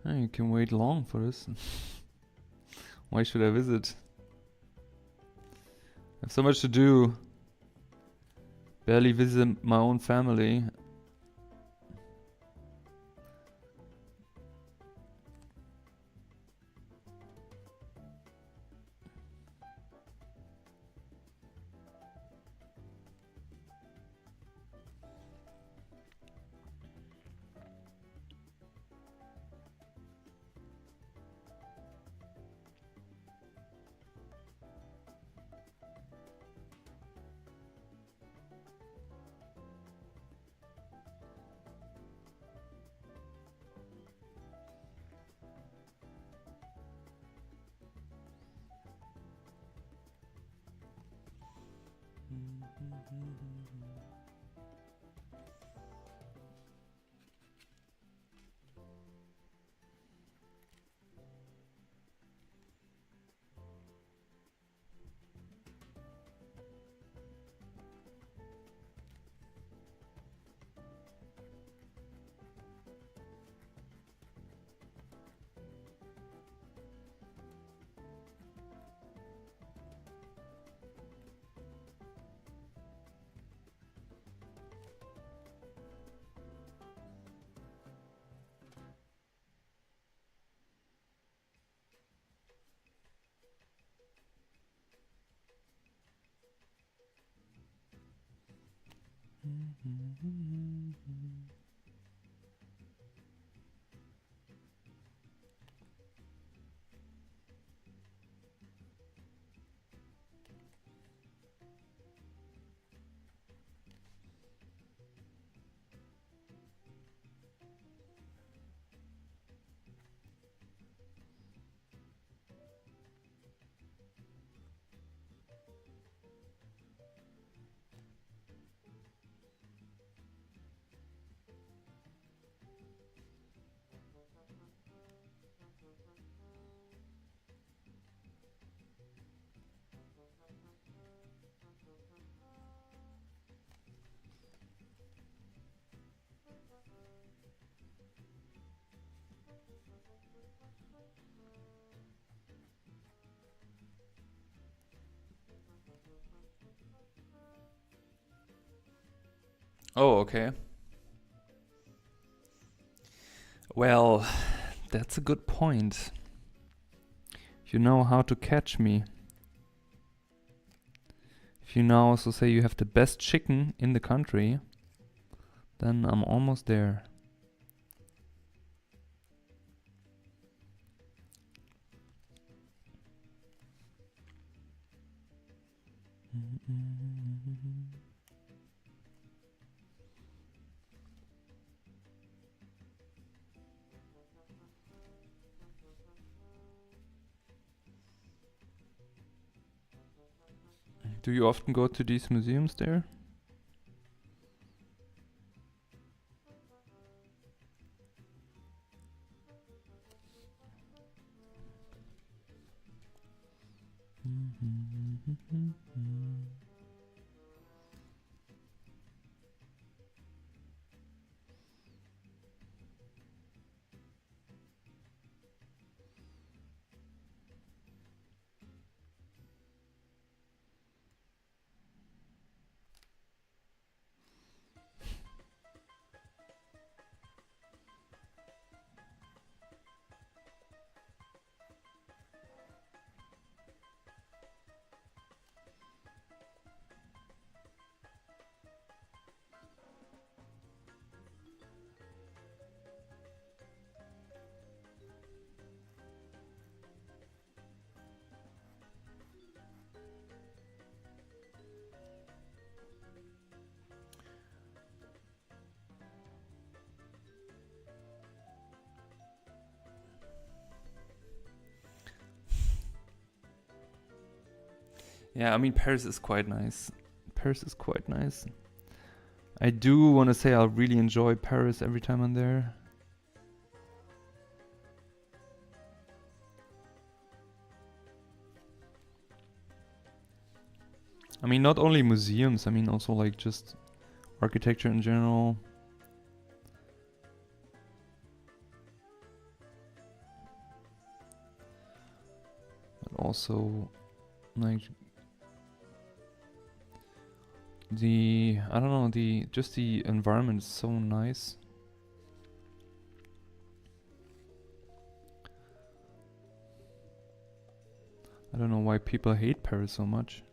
Oh, you can wait long for this. Why should I visit? I have so much to do. Barely visit my own family. Oh, okay. Well, that's a good point. If you know how to catch me. If you now also say you have the best chicken in the country, then I'm almost there. Do you often go to these museums there? Yeah, I mean, Paris is quite nice. Paris is quite nice. I do want to say I really enjoy Paris every time I'm there. I mean, not only museums, I mean also like just architecture in general. But also like I don't know, just the environment is so nice. I don't know why people hate Paris so much.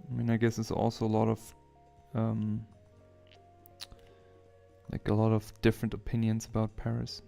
I mean, I guess it's also a lot of like a lot of different opinions about Paris.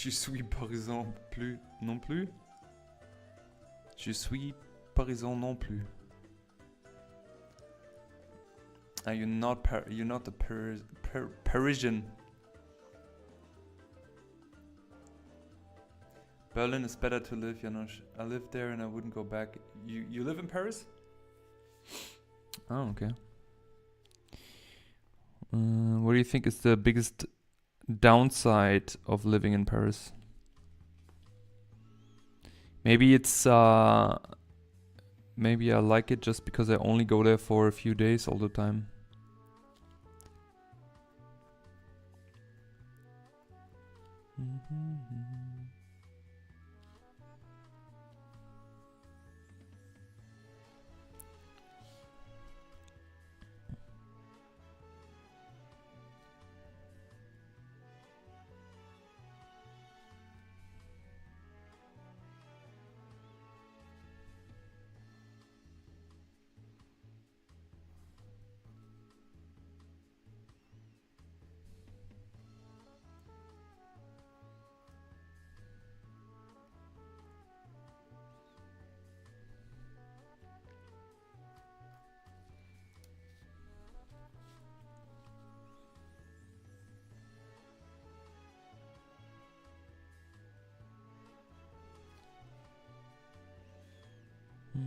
Je suis parisien plus non plus. Je suis parisien non plus. You're not a Parisian. Berlin is better to live, Janusz. I lived there and I wouldn't go back. You live in Paris? Oh, okay. What do you think is the biggest downside of living in Paris? Maybe it's maybe I like it just because I only go there for a few days all the time. Oh,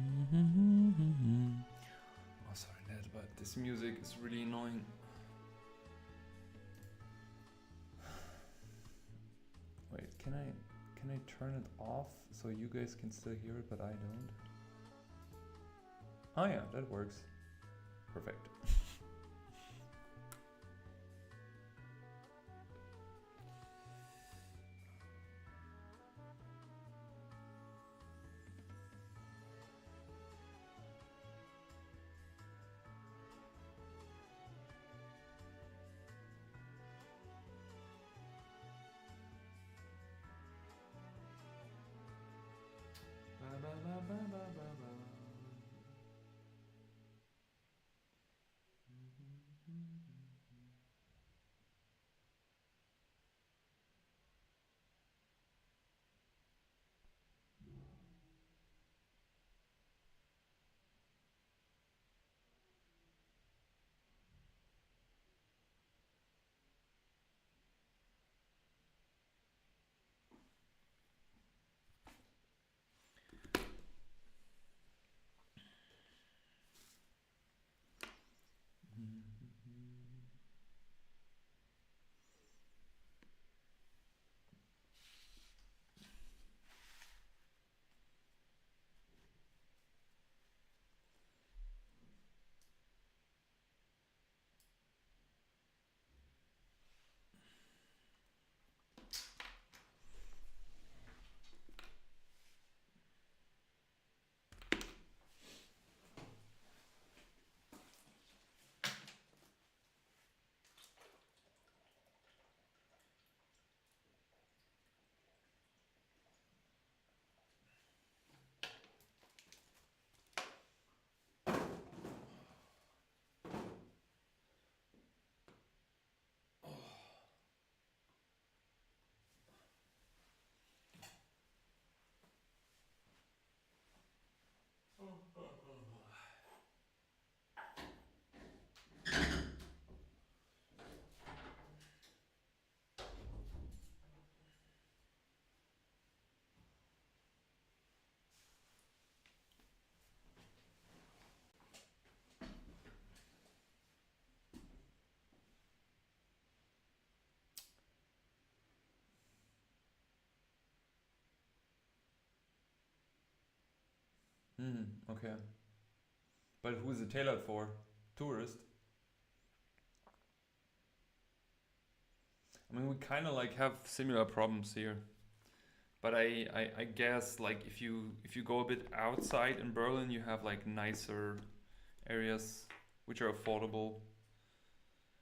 sorry, Ned, but this music is really annoying. Wait, can I turn it off so you guys can still hear it, but I don't? Oh yeah, that works. Perfect. Okay. But who's it tailored for? Tourist? I mean, we kind of like have similar problems here. But I guess like if you go a bit outside in Berlin, you have like nicer areas which are affordable.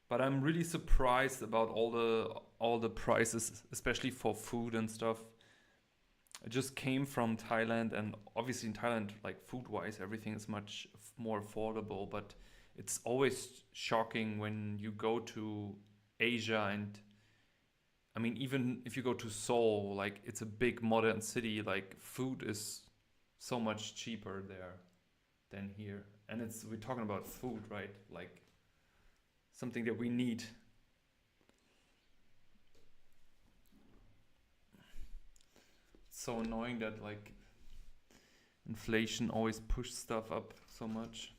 But I'm really surprised about all the prices, especially for food and stuff. I just came from Thailand, and obviously in Thailand, like food wise, everything is much more affordable. But it's always shocking when you go to Asia and I mean, even if you go to Seoul, like it's a big modern city, like food is so much cheaper there than here. And we're talking about food, right? Like something that we need. It's so annoying that like inflation always pushes stuff up so much.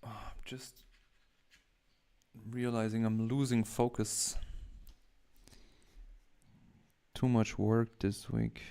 I'm just realizing I'm losing focus. Too much work this week.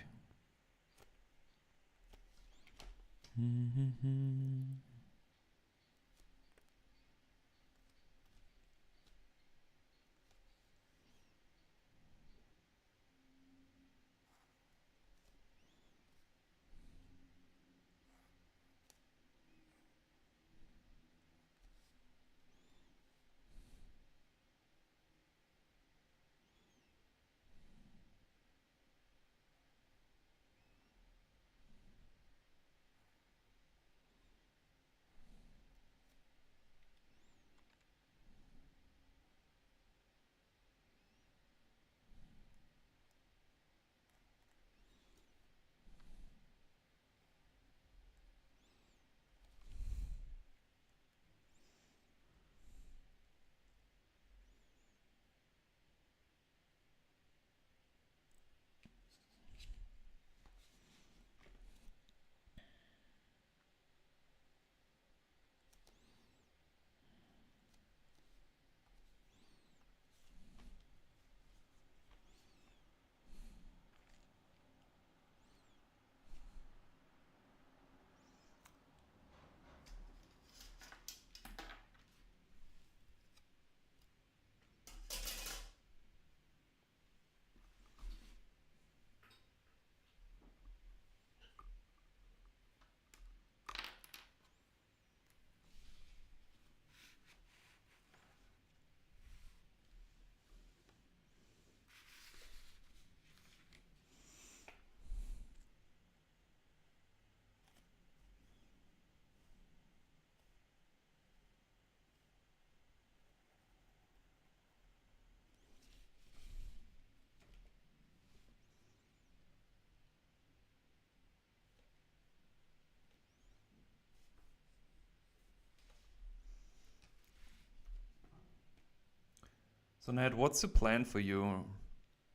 So Ned, what's the plan for you?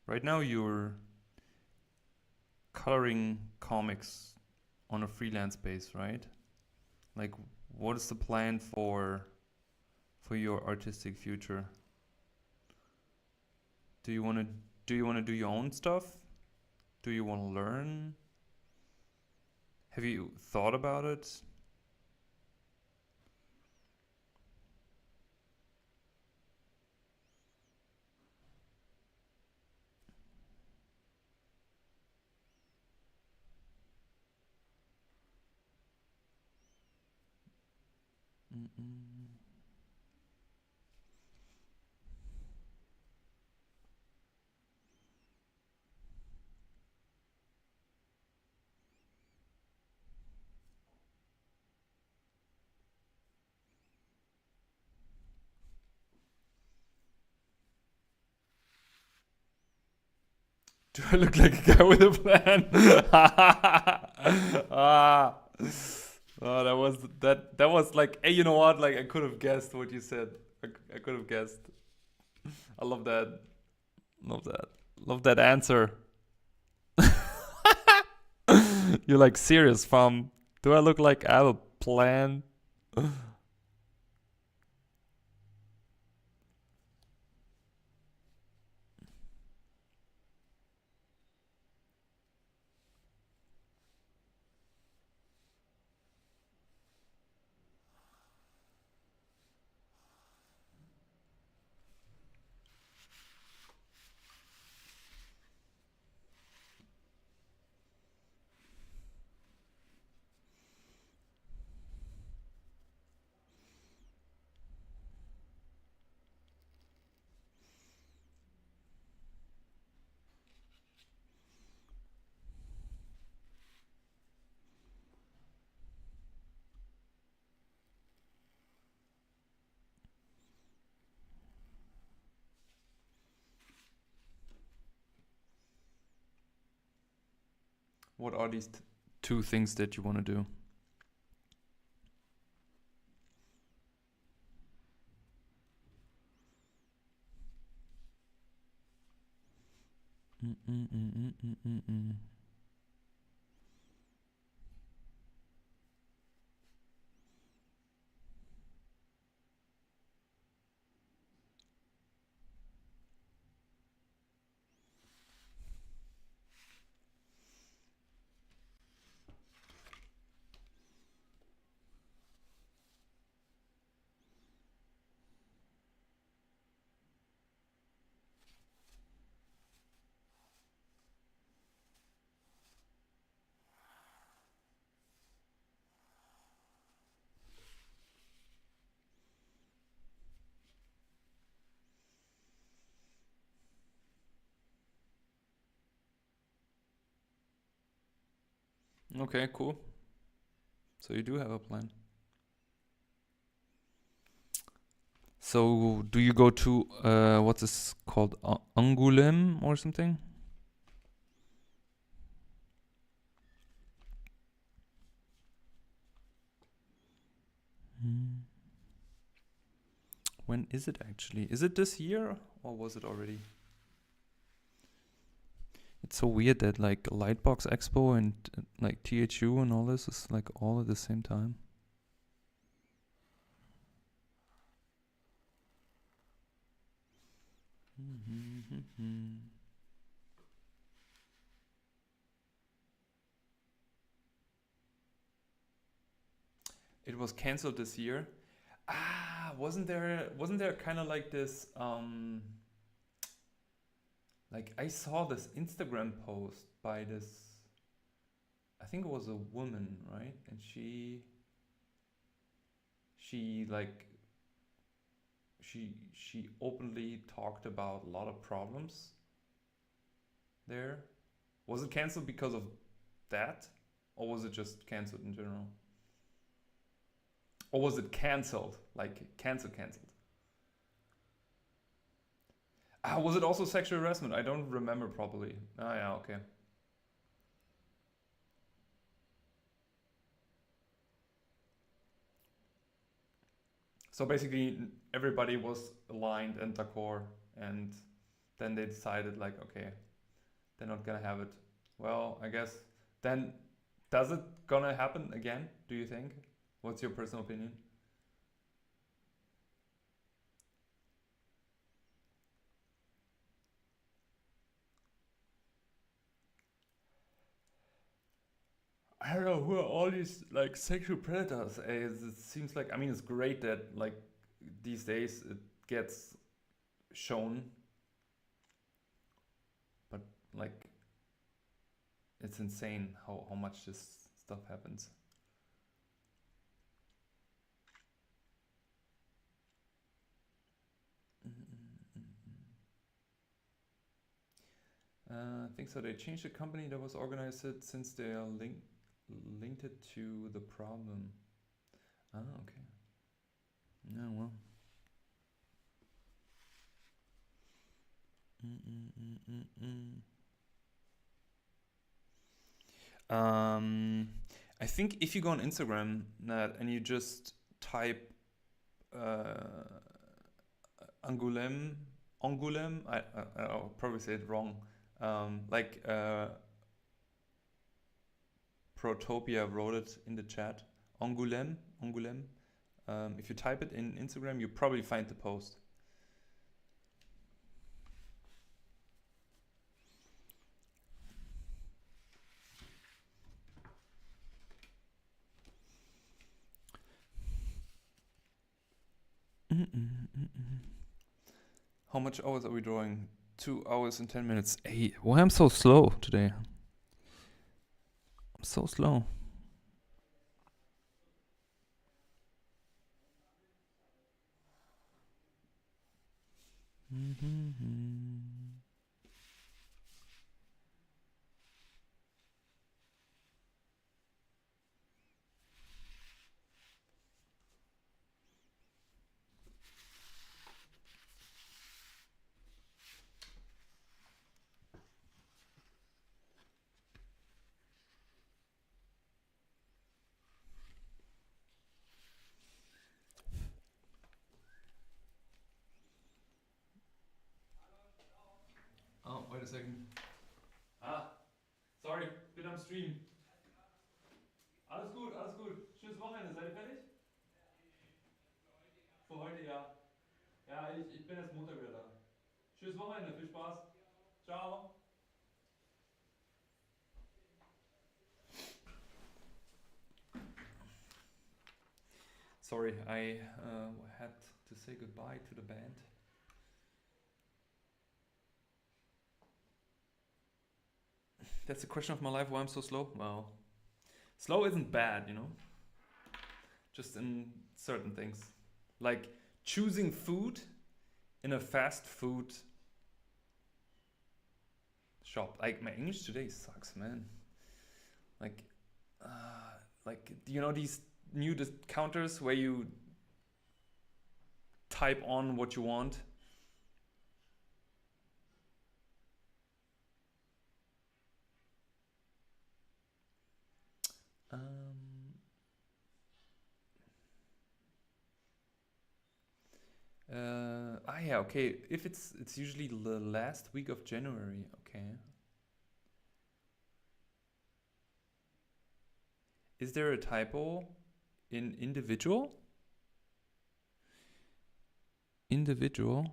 Right now you're coloring comics on a freelance base, right? Like what is the plan for your artistic future? Do you want to do your own stuff? Do you want to learn? Have you thought about it? Mm-mm. Do I look like a guy with a plan? ah. Oh, that was like, hey, you know what? Like I could have guessed what you said. I could have guessed. I love that. Love that. Love that answer. You're like serious, fam. Do I look like I have a plan? What are these two things that you want to do? Okay, cool. So you do have a plan. So do you go to what's this called, Angoulême or something? When is it actually? Is it this year or was it already? It's so weird that like Lightbox Expo and like THU and all this is like all at the same time. It was canceled this year. Wasn't there kind of like this like I saw this Instagram post by this, I think it was a woman, right? And she like she openly talked about a lot of problems there. Was it canceled because of that? Or was it just canceled in general? Or was it canceled? Like canceled? Was it also sexual harassment? I don't remember properly. Ah, yeah, okay. So basically, everybody was aligned and d'accord, and then they decided, like, okay, they're not gonna have it. Well, I guess then, does it gonna happen again? Do you think? What's your personal opinion? I don't know who are all these like sexual predators. It seems like, I mean, it's great that like these days it gets shown, but like it's insane how much this stuff happens. I think so. They changed the company that was organized it since they are linked it to the problem. Ah, okay. Yeah, well. Um, I think if you go on Instagram, Nat, and you just type Angoulême, Angoulême, I'll probably say it wrong. Like Protopia wrote it in the chat. Angoulême, Angoulême. If you type it in Instagram, you probably find the post. How much hours are we drawing? 2 hours and 10 minutes. Hey, why I'm so slow today? I'm so slow. Wait a second. Sorry, bin am Stream. Alles gut, alles gut. Schönes Wochenende, seid ihr fertig? Für heute, ja. Ja, ich bin erst Montag wieder da. Schönes Wochenende, viel Spaß. Ciao. Sorry, I had to say goodbye to the band. That's the question of my life, why I'm so slow. Well, slow isn't bad, you know? Just in certain things. Like choosing food in a fast food shop. Like my English today sucks, man. Like you know these new counters where you type on what you want. Yeah, okay. If it's usually the last week of January, okay. Is there a typo in individual? Individual.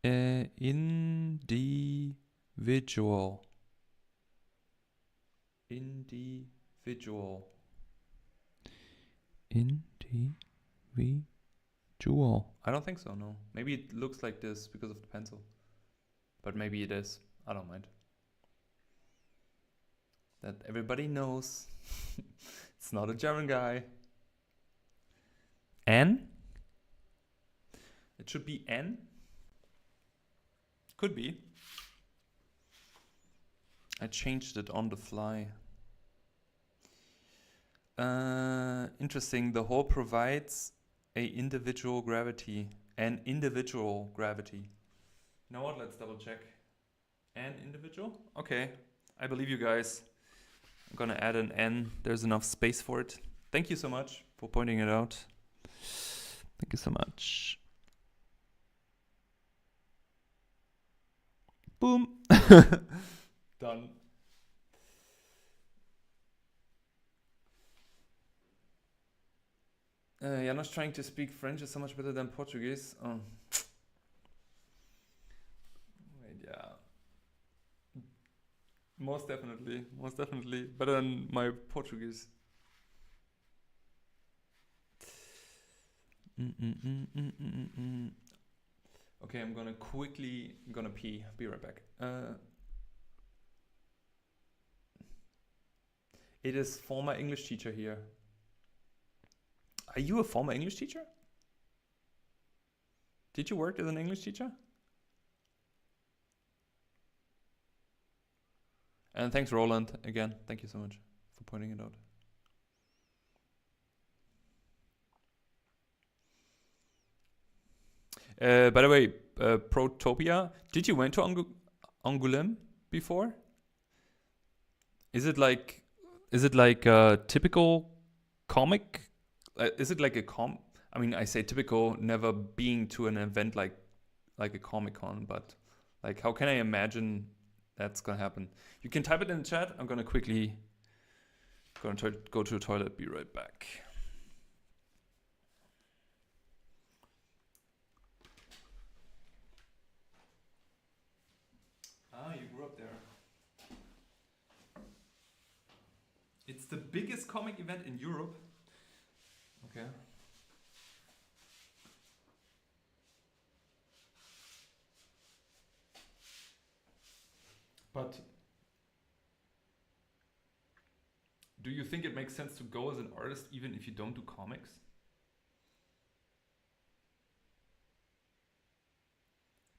Individual. Individual. Individual. I don't think so, no. Maybe it looks like this because of the pencil. But maybe it is. I don't mind. That everybody knows. It's not a German guy. N? It should be N? Could be. I changed it on the fly. Interesting. The whole provides an individual gravity. You know what? Let's double check. An individual? Okay. I believe you guys. I'm gonna add an N. There's enough space for it. Thank you so much for pointing it out. Thank you so much. Boom. Done. Janos trying to speak French is so much better than Portuguese. Oh. Wait, yeah. Most definitely better than my Portuguese. Okay, I'm gonna pee. Be right back. It is former English teacher here. Are you a former English teacher? Did you work as an English teacher? And thanks, Roland, again. Thank you so much for pointing it out. By the way, Protopia, did you went to Angoulême before? Is it like a typical comic? Is it like I mean, I say typical, never being to an event like a Comic-Con, but like how can I imagine that's gonna happen? You can type it in the chat. I'm gonna quickly go to the toilet. Be right back. You grew up there. It's the biggest comic event in Europe. Okay. But do you think it makes sense to go as an artist even if you don't do comics?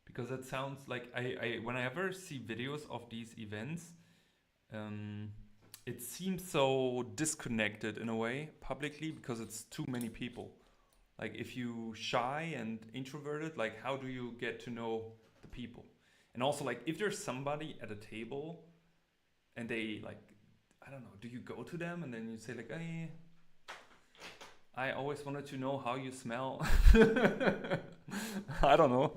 Because that sounds like I when I ever see videos of these events, it seems so disconnected in a way publicly because it's too many people. Like if you shy and introverted, like how do you get to know the people? And also like if there's somebody at a table and they like, I don't know, do you go to them and then you say like, hey, I always wanted to know how you smell. I don't know.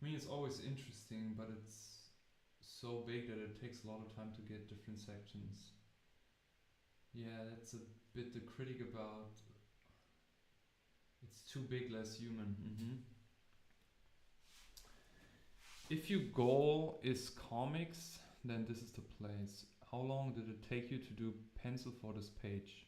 mean, it's always interesting, but it's so big that it takes a lot of time to get different sections. Yeah, that's a bit the critic about it's too big, less human. If your goal is comics, then this is the place. How long did it take you to do pencil for this page?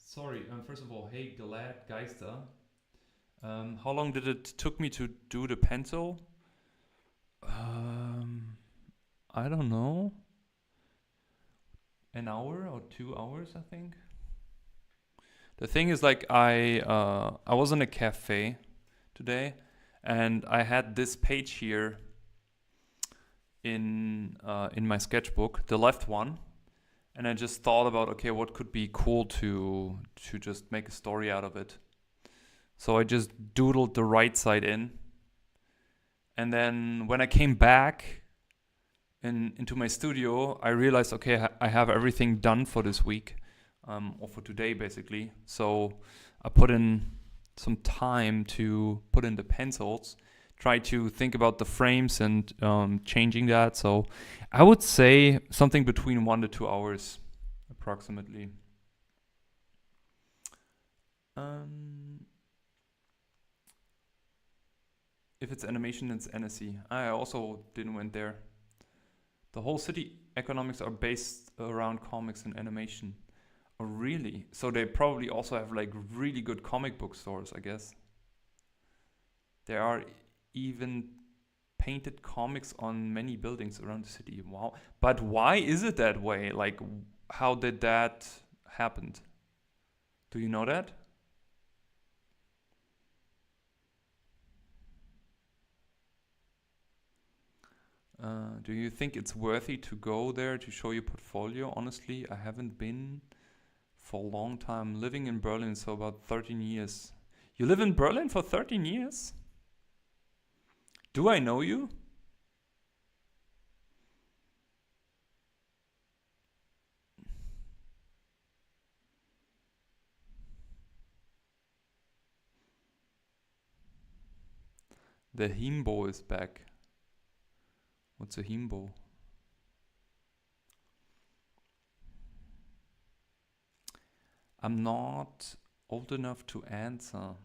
Sorry. First of all, hey, Glad Geister. How long did it took me to do the pencil? I don't know. An hour or 2 hours, I think. The thing is, like, I was in a cafe today, and I had this page here in my sketchbook, the left one, and I just thought about, okay, what could be cool to just make a story out of it. So I just doodled the right side in, and then when I came back into my studio, I realized, okay, I have everything done for this week, or for today basically. So I put in some time to put in the pencils, try to think about the frames and changing that. So I would say something between 1 to 2 hours approximately. If it's animation, it's NSE. I also didn't went there. The whole city economics are based around comics and animation. Oh, really? So they probably also have like really good comic book stores, I guess. There are even painted comics on many buildings around the city. Wow. But why is it that way? Like, how did that happen? Do you know that? Do you think it's worthy to go there to show your portfolio? Honestly, I haven't been for a long time. Living in Berlin, so about 13 years. You live in Berlin for 13 years? Do I know you? The Himbo is back. What's a Himbo? I'm not old enough to answer.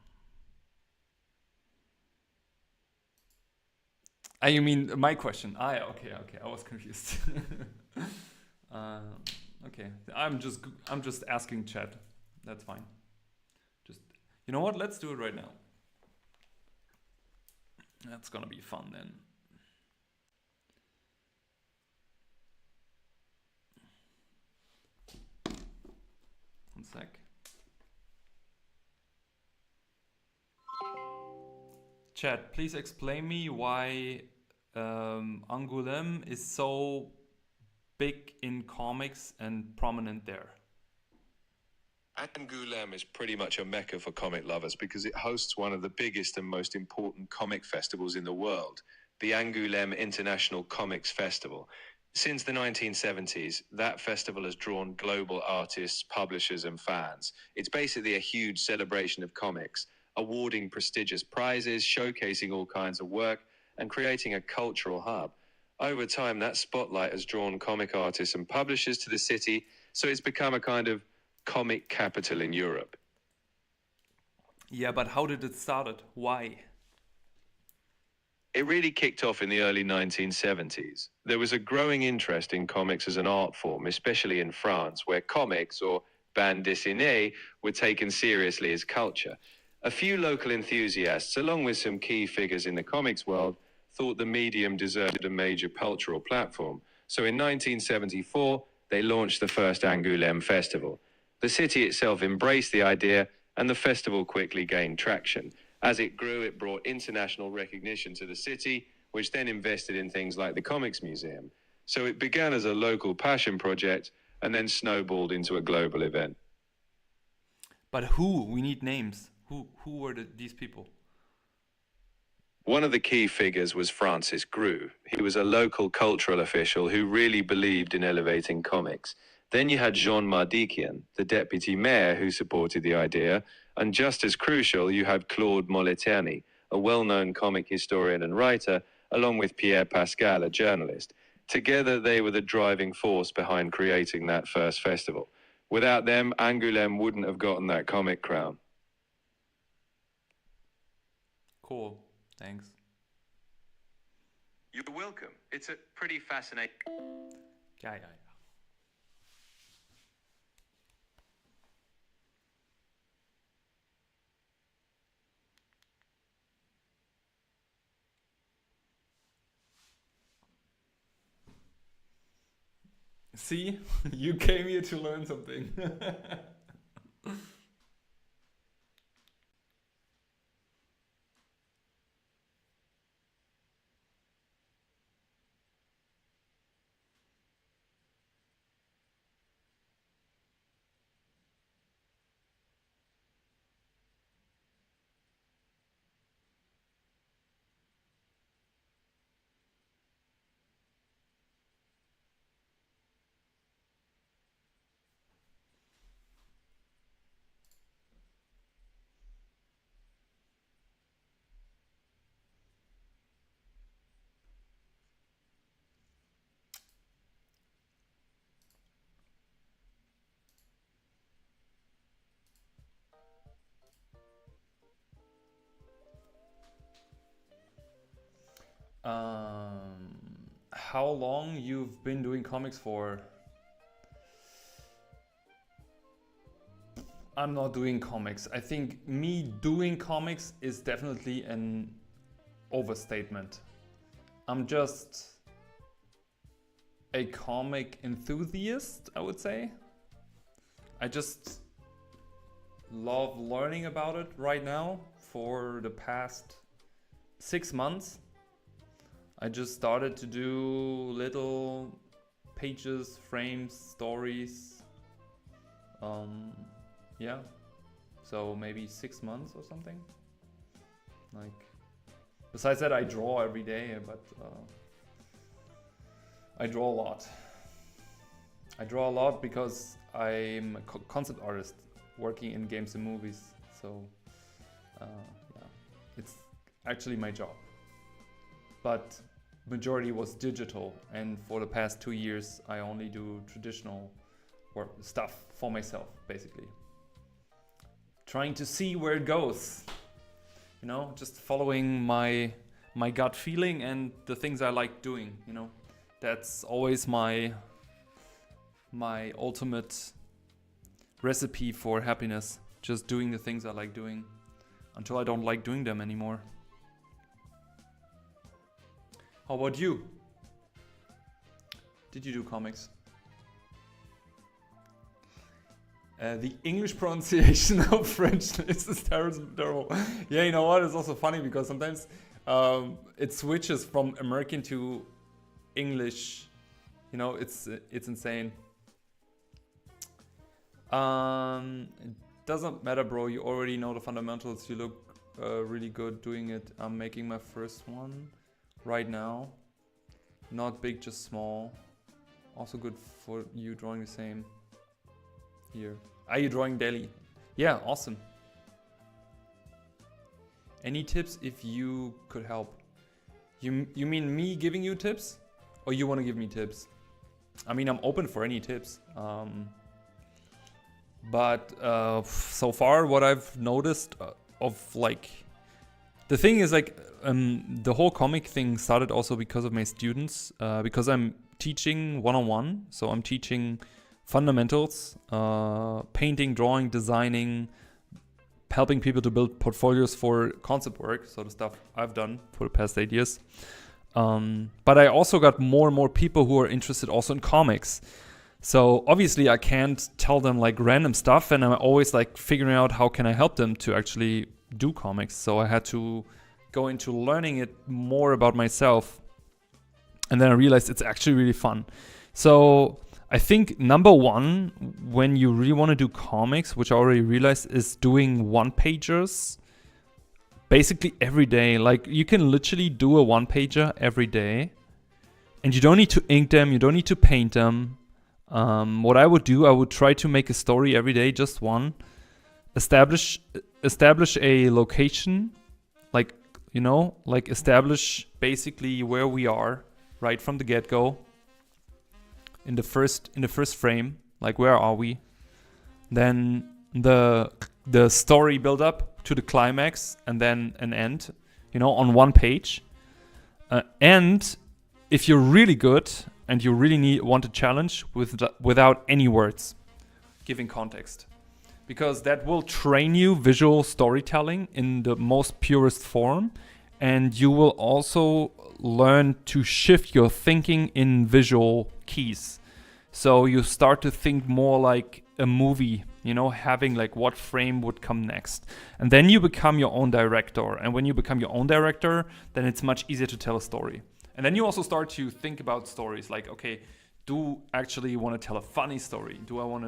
You mean my question? Okay. I was confused. Okay, I'm just asking chat. That's fine. Just, you know what? Let's do it right now. That's gonna be fun then. One sec. Chat, please explain me why Angoulême is so big in comics and prominent there. Angoulême is pretty much a mecca for comic lovers because it hosts one of the biggest and most important comic festivals in the world, the Angoulême International Comics Festival. Since the 1970s, that festival has drawn global artists, publishers, and fans. It's basically a huge celebration of comics, awarding prestigious prizes, showcasing all kinds of work, and creating a cultural hub. Over time, that spotlight has drawn comic artists and publishers to the city, so it's become a kind of comic capital in Europe. Yeah, but how did it start? Why? It really kicked off in the early 1970s. There was a growing interest in comics as an art form, especially in France, where comics, or bande dessinée, were taken seriously as culture. A few local enthusiasts, along with some key figures in the comics world, thought the medium deserved a major cultural platform. So in 1974, they launched the first Angoulême Festival. The city itself embraced the idea, and the festival quickly gained traction. As it grew, it brought international recognition to the city, which then invested in things like the Comics Museum. So it began as a local passion project and then snowballed into a global event. But who? We need names. Who were these people? One of the key figures was Francis Grue. He was a local cultural official who really believed in elevating comics. Then you had Jean Mardikian, the deputy mayor who supported the idea, and just as crucial, you had Claude Moliterni, a well-known comic historian and writer, along with Pierre Pascal, a journalist. Together, they were the driving force behind creating that first festival. Without them, Angoulême wouldn't have gotten that comic crown. Cool. Thanks. You're welcome. It's a pretty fascinating... Yeah. See, you came here to learn something. How long you've been doing comics for? I'm not doing comics. I think me doing comics is definitely an overstatement. I'm just a comic enthusiast, I would say. I just love learning about it right now. For the past 6 months, I just started to do little pages, frames, stories. Yeah, so maybe 6 months or something. Like, besides that, I draw every day, but I draw a lot. I draw a lot because I'm a concept artist working in games and movies. So yeah, it's actually my job. But majority was digital, and for the past 2 years I only do traditional work stuff for myself, basically. Trying to see where it goes, you know, just following my gut feeling and the things I like doing, you know. That's always my ultimate recipe for happiness, just doing the things I like doing until I don't like doing them anymore. How about you? Did you do comics? The English pronunciation of French is terrible. Yeah, you know what? It's also funny because sometimes it switches from American to English. You know, it's insane. It doesn't matter, bro. You already know the fundamentals. You look really good doing it. I'm making my first one right now. Not big, just small. Also good for you drawing the same. Here. Are you drawing daily? Yeah, awesome. Any tips if you could help? You mean me giving you tips? Or you want to give me tips? I mean, I'm open for any tips. But so far what I've noticed of like... The thing is like, the whole comic thing started also because of my students. Because I'm teaching one-on-one. So I'm teaching fundamentals, painting, drawing, designing, helping people to build portfolios for concept work, so the stuff I've done for the past 8 years. But I also got more and more people who are interested also in comics. So obviously I can't tell them like random stuff, and I'm always like figuring out how can I help them to actually do comics. So I had to go into learning it more about myself. And then I realized it's actually really fun. So I think number one, when you really want to do comics, which I already realized, is doing one-pagers basically every day. Like you can literally do a one-pager every day, and you don't need to ink them, you don't need to paint them. What I would do, I would try to make a story every day, just one. Establish a location, like, you know, like establish basically where we are right from the get-go. In the first frame, like where are we? Then the story build up to the climax, and then an end, you know, on one page. And if you're really good and you really want a challenge without any words, giving context, because that will train you visual storytelling in the most purest form, and you will also learn to shift your thinking in visual keys. So you start to think more like a movie, you know, having like what frame would come next. And then you become your own director. And when you become your own director, then it's much easier to tell a story. And then you also start to think about stories like, okay, do I actually want to tell a funny story? Do I want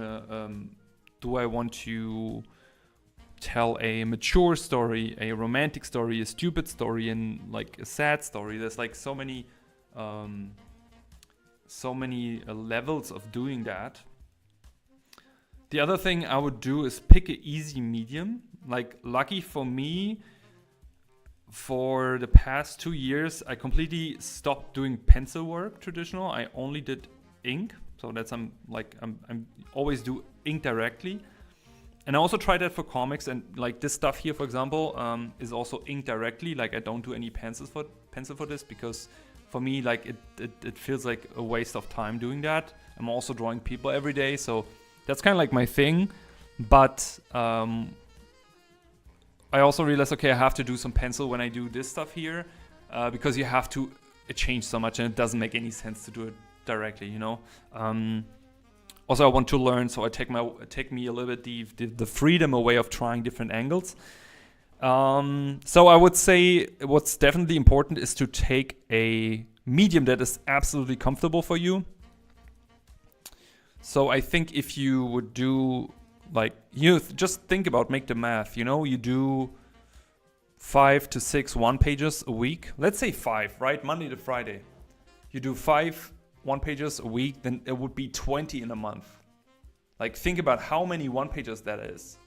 to tell a mature story, a romantic story, a stupid story, and like a sad story? There's like so many levels of doing that. The other thing I would do is pick an easy medium. Like, lucky for me, for the past 2 years, I completely stopped doing pencil work traditional. I only did ink. So that's I'm always do ink directly. And I also tried that for comics, and like this stuff here, for example, is also ink directly. Like, I don't do any pencil for this, because for me, like it feels like a waste of time doing that. I'm also drawing people every day, so that's kind of like my thing. But I also realized, okay, I have to do some pencil when I do this stuff here, because you have to change so much, and it doesn't make any sense to do it directly, you know. Also, I want to learn, so I take me a little bit the freedom away of trying different angles. So I would say what's definitely important is to take a medium that is absolutely comfortable for you. So I think if you would do, like, just think about, make the math, you know, you do 5 to 6 one-pages a week. Let's say 5, right? Monday to Friday. You do 5 one-pages a week, then it would be 20 in a month. Like, think about how many one-pages that is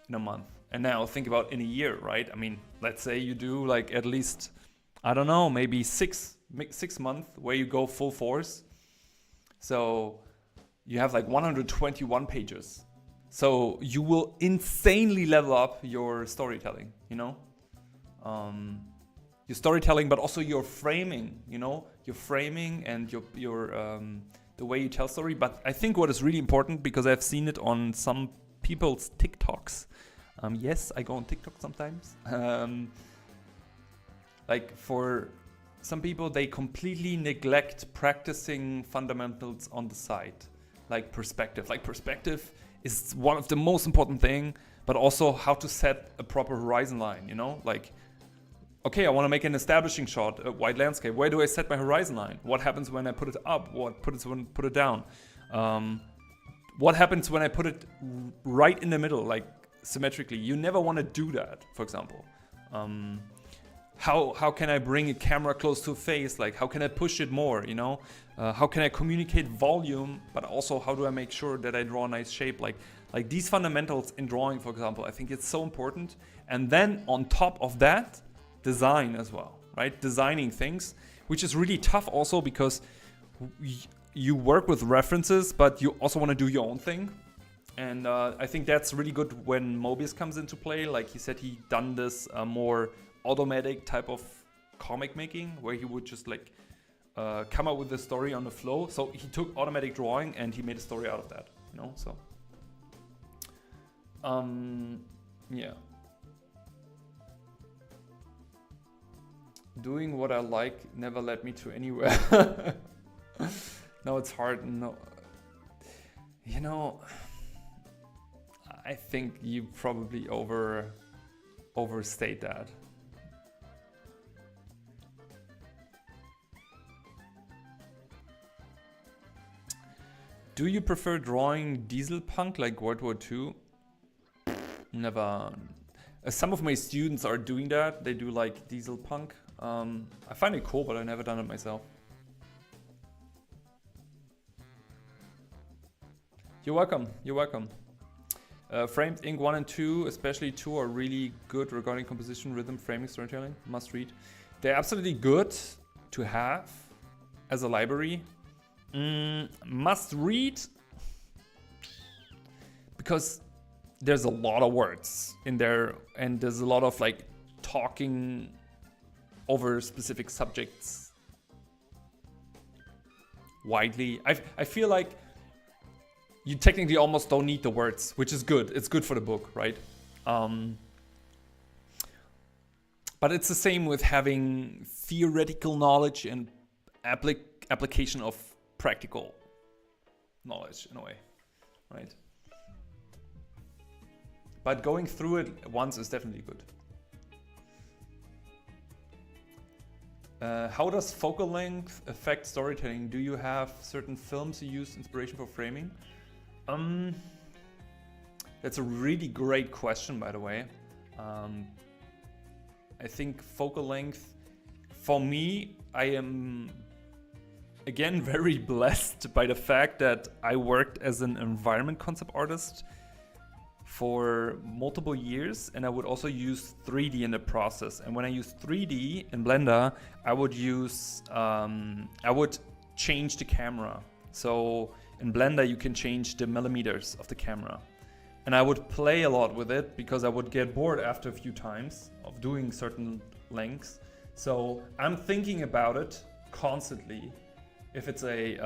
in a month. And now think about in a year, right? I mean, let's say you do like at least, I don't know, maybe 6 months where you go full force. So you have like 121 pages. So you will insanely level up your storytelling, you know? Your storytelling, but also your framing, you know? Your framing and your the way you tell story. But I think what is really important, because I've seen it on some people's TikToks. Yes, I go on TikTok sometimes. Like, for some people, they completely neglect practicing fundamentals on the side. Like perspective. Like, perspective is one of the most important thing, but also how to set a proper horizon line, you know? Like, okay, I want to make an establishing shot, a wide landscape. Where do I set my horizon line? What happens when I put it up? What happens when I put it down? What happens when I put it right in the middle, like symmetrically? You never want to do that, for example. How can I bring a camera close to a face? Like, how can I push it more, you know? How can I communicate volume, but also how do I make sure that I draw a nice shape? Like these fundamentals in drawing, for example, I think it's so important. And then on top of that, design as well, right? Designing things, which is really tough also, because you work with references, but you also want to do your own thing. And I think that's really good when Mobius comes into play. Like he said, he done this more automatic type of comic making, where he would just like come up with the story on the flow. So he took automatic drawing and he made a story out of that, you know? So yeah. Doing what I like never led me to anywhere. No, it's hard. No, you know, I think you probably overstate that. Do you prefer drawing diesel punk like World War II? Never. Some of my students are doing that. They do like diesel punk. I find it cool, but I've never done it myself. You're welcome. You're welcome. Framed Inc. 1 and 2, especially 2, are really good regarding composition, rhythm, framing, storytelling. Must read. They're absolutely good to have as a library. Must read because there's a lot of words in there and there's a lot of like talking over specific subjects widely. I feel like you technically almost don't need the words, which is good. It's good for the book, right? But it's the same with having theoretical knowledge and application of practical knowledge in a way, right? But going through it once is definitely good. How does focal length affect storytelling? Do you have certain films you use inspiration for framing? That's a really great question, by the way. I think focal length, for me, I am, again, very blessed by the fact that I worked as an environment concept artist for multiple years, and I would also use 3D in the process. And when I use 3D in Blender, I would use, I would change the camera. So in Blender, you can change the millimeters of the camera. And I would play a lot with it because I would get bored after a few times of doing certain lengths. So I'm thinking about it constantly. If it's a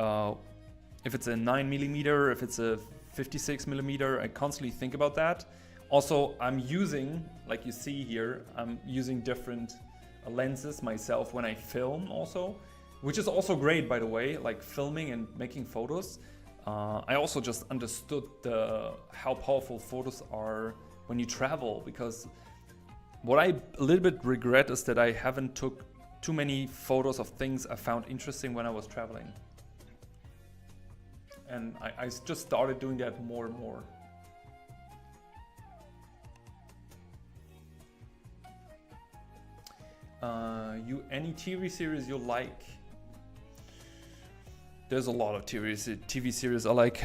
9mm, if it's a 56mm, I constantly think about that. Also, I'm using, like you see here, I'm using different lenses myself when I film also, which is also great, by the way, like filming and making photos. I also just understood how powerful photos are when you travel, because what I a little bit regret is that I haven't took too many photos of things I found interesting when I was traveling. And I just started doing that more and more. Any TV series you like? There's a lot of TV series I like.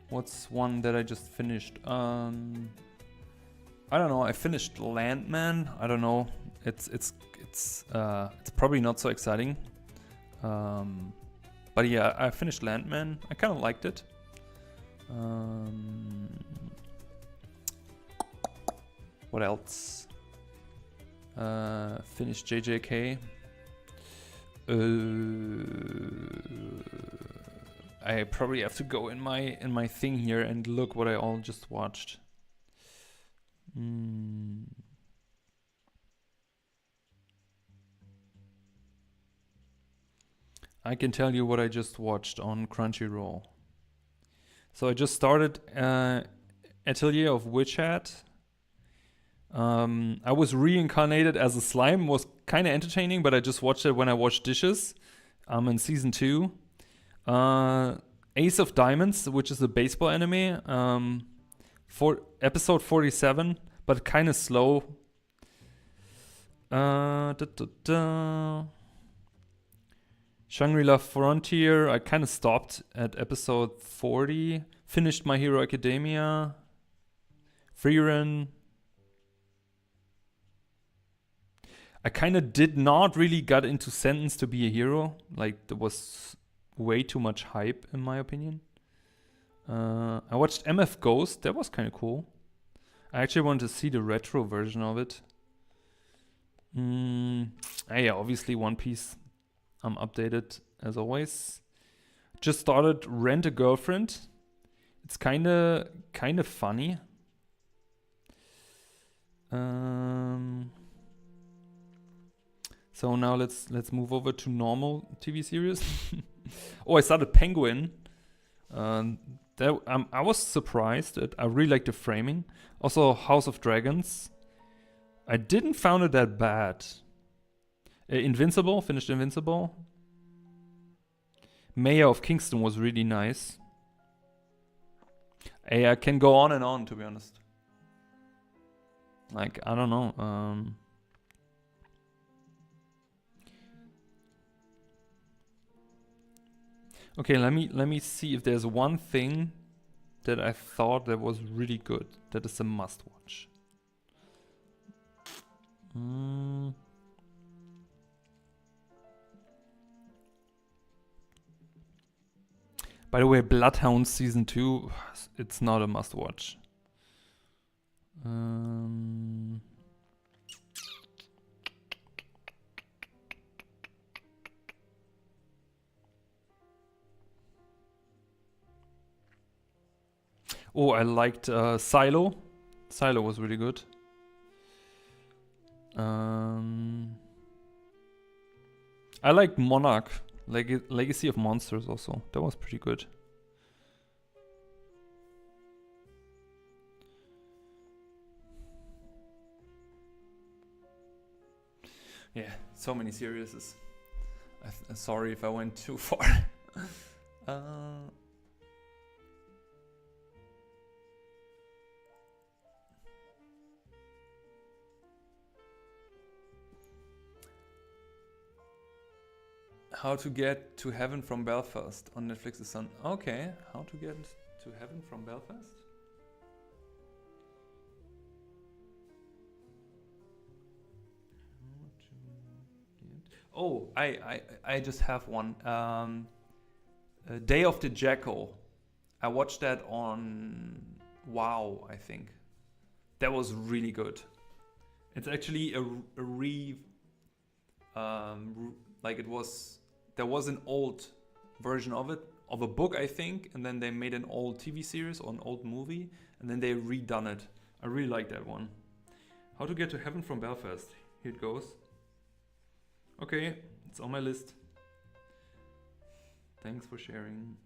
What's one that I just finished? I don't know. I finished Landman. I don't know. It's probably not so exciting. But yeah, I finished Landman. I kind of liked it. What else? Finished JJK. I probably have to go in my thing here and look what I all just watched. I can tell you what I just watched on Crunchyroll. So I just started Atelier of Witch Hat. I was reincarnated as a slime. Was kind of entertaining, but I just watched it when I washed dishes. I'm in season 2. Ace of Diamonds, which is a baseball anime. For episode 47, but kind of slow. Shangri-La Frontier, I kind of stopped at episode 40. Finished My Hero Academia. Frieren. I kind of did not really get into Sentence to Be a Hero. Like, there was way too much hype, in my opinion. I watched MF Ghost. That was kind of cool. I actually wanted to see the retro version of it. Yeah, obviously One Piece. I'm updated as always. Just started Rent a Girlfriend. It's kind of funny. So now let's move over to normal TV series. Oh, I started Penguin. I was surprised. I really liked the framing. Also, House of Dragons. I didn't found it that bad. Invincible, finished Invincible. Mayor of Kingston was really nice. I can go on and on, to be honest. Like, I don't know. Okay, let me see if there's one thing that I thought that was really good. That is a must watch. By the way, Bloodhound Season 2, it's not a must watch. Oh, I liked Silo. Silo was really good. I liked Monarch, Legacy of Monsters also. That was pretty good. Yeah, so many series. Sorry if I went too far. How to Get to Heaven from Belfast on Netflix is on. Okay, How to Get to Heaven from Belfast? Oh, I just have one. Day of the Jackal. I watched that on Wow, I think. That was really good. It's actually like it was. There was an old version of it, of a book, I think, and then they made an old TV series or an old movie, and then they redone it. I really like that one. How to Get to Heaven from Belfast. Here it goes. Okay, it's on my list. Thanks for sharing.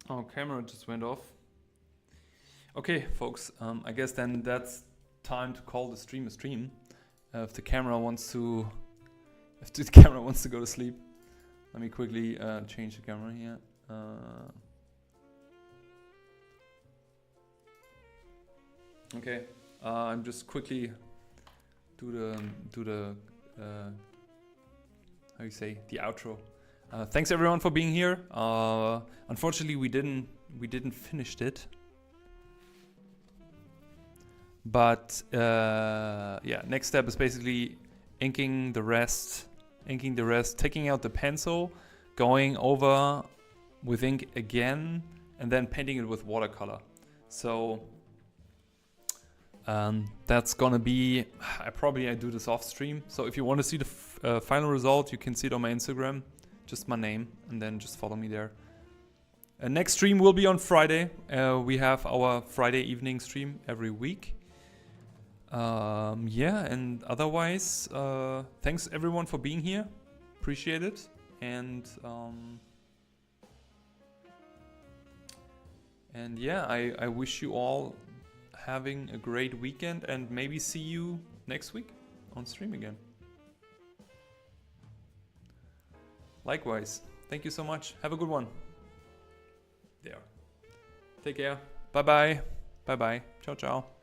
Oh, camera just went off. Okay, folks. I guess then that's time to call the stream a stream. If the camera wants to, go to sleep, let me quickly change the camera here. Okay, I'm just quickly do the how you say, the outro. Thanks everyone for being here. Unfortunately, we didn't finish it. But yeah, next step is basically inking the rest, taking out the pencil, going over with ink again, and then painting it with watercolor. So that's gonna be, I do this off stream. So if you want to see the final result, you can see it on my Instagram, just my name, and then just follow me there. Next stream will be on Friday. We have our Friday evening stream every week. Yeah, and otherwise, thanks everyone for being here. Appreciate it. And yeah, I wish you all having a great weekend, and maybe see you next week on stream again. Likewise. Thank you so much. Have a good one. There. Take care. Bye bye. Bye bye. Ciao, ciao.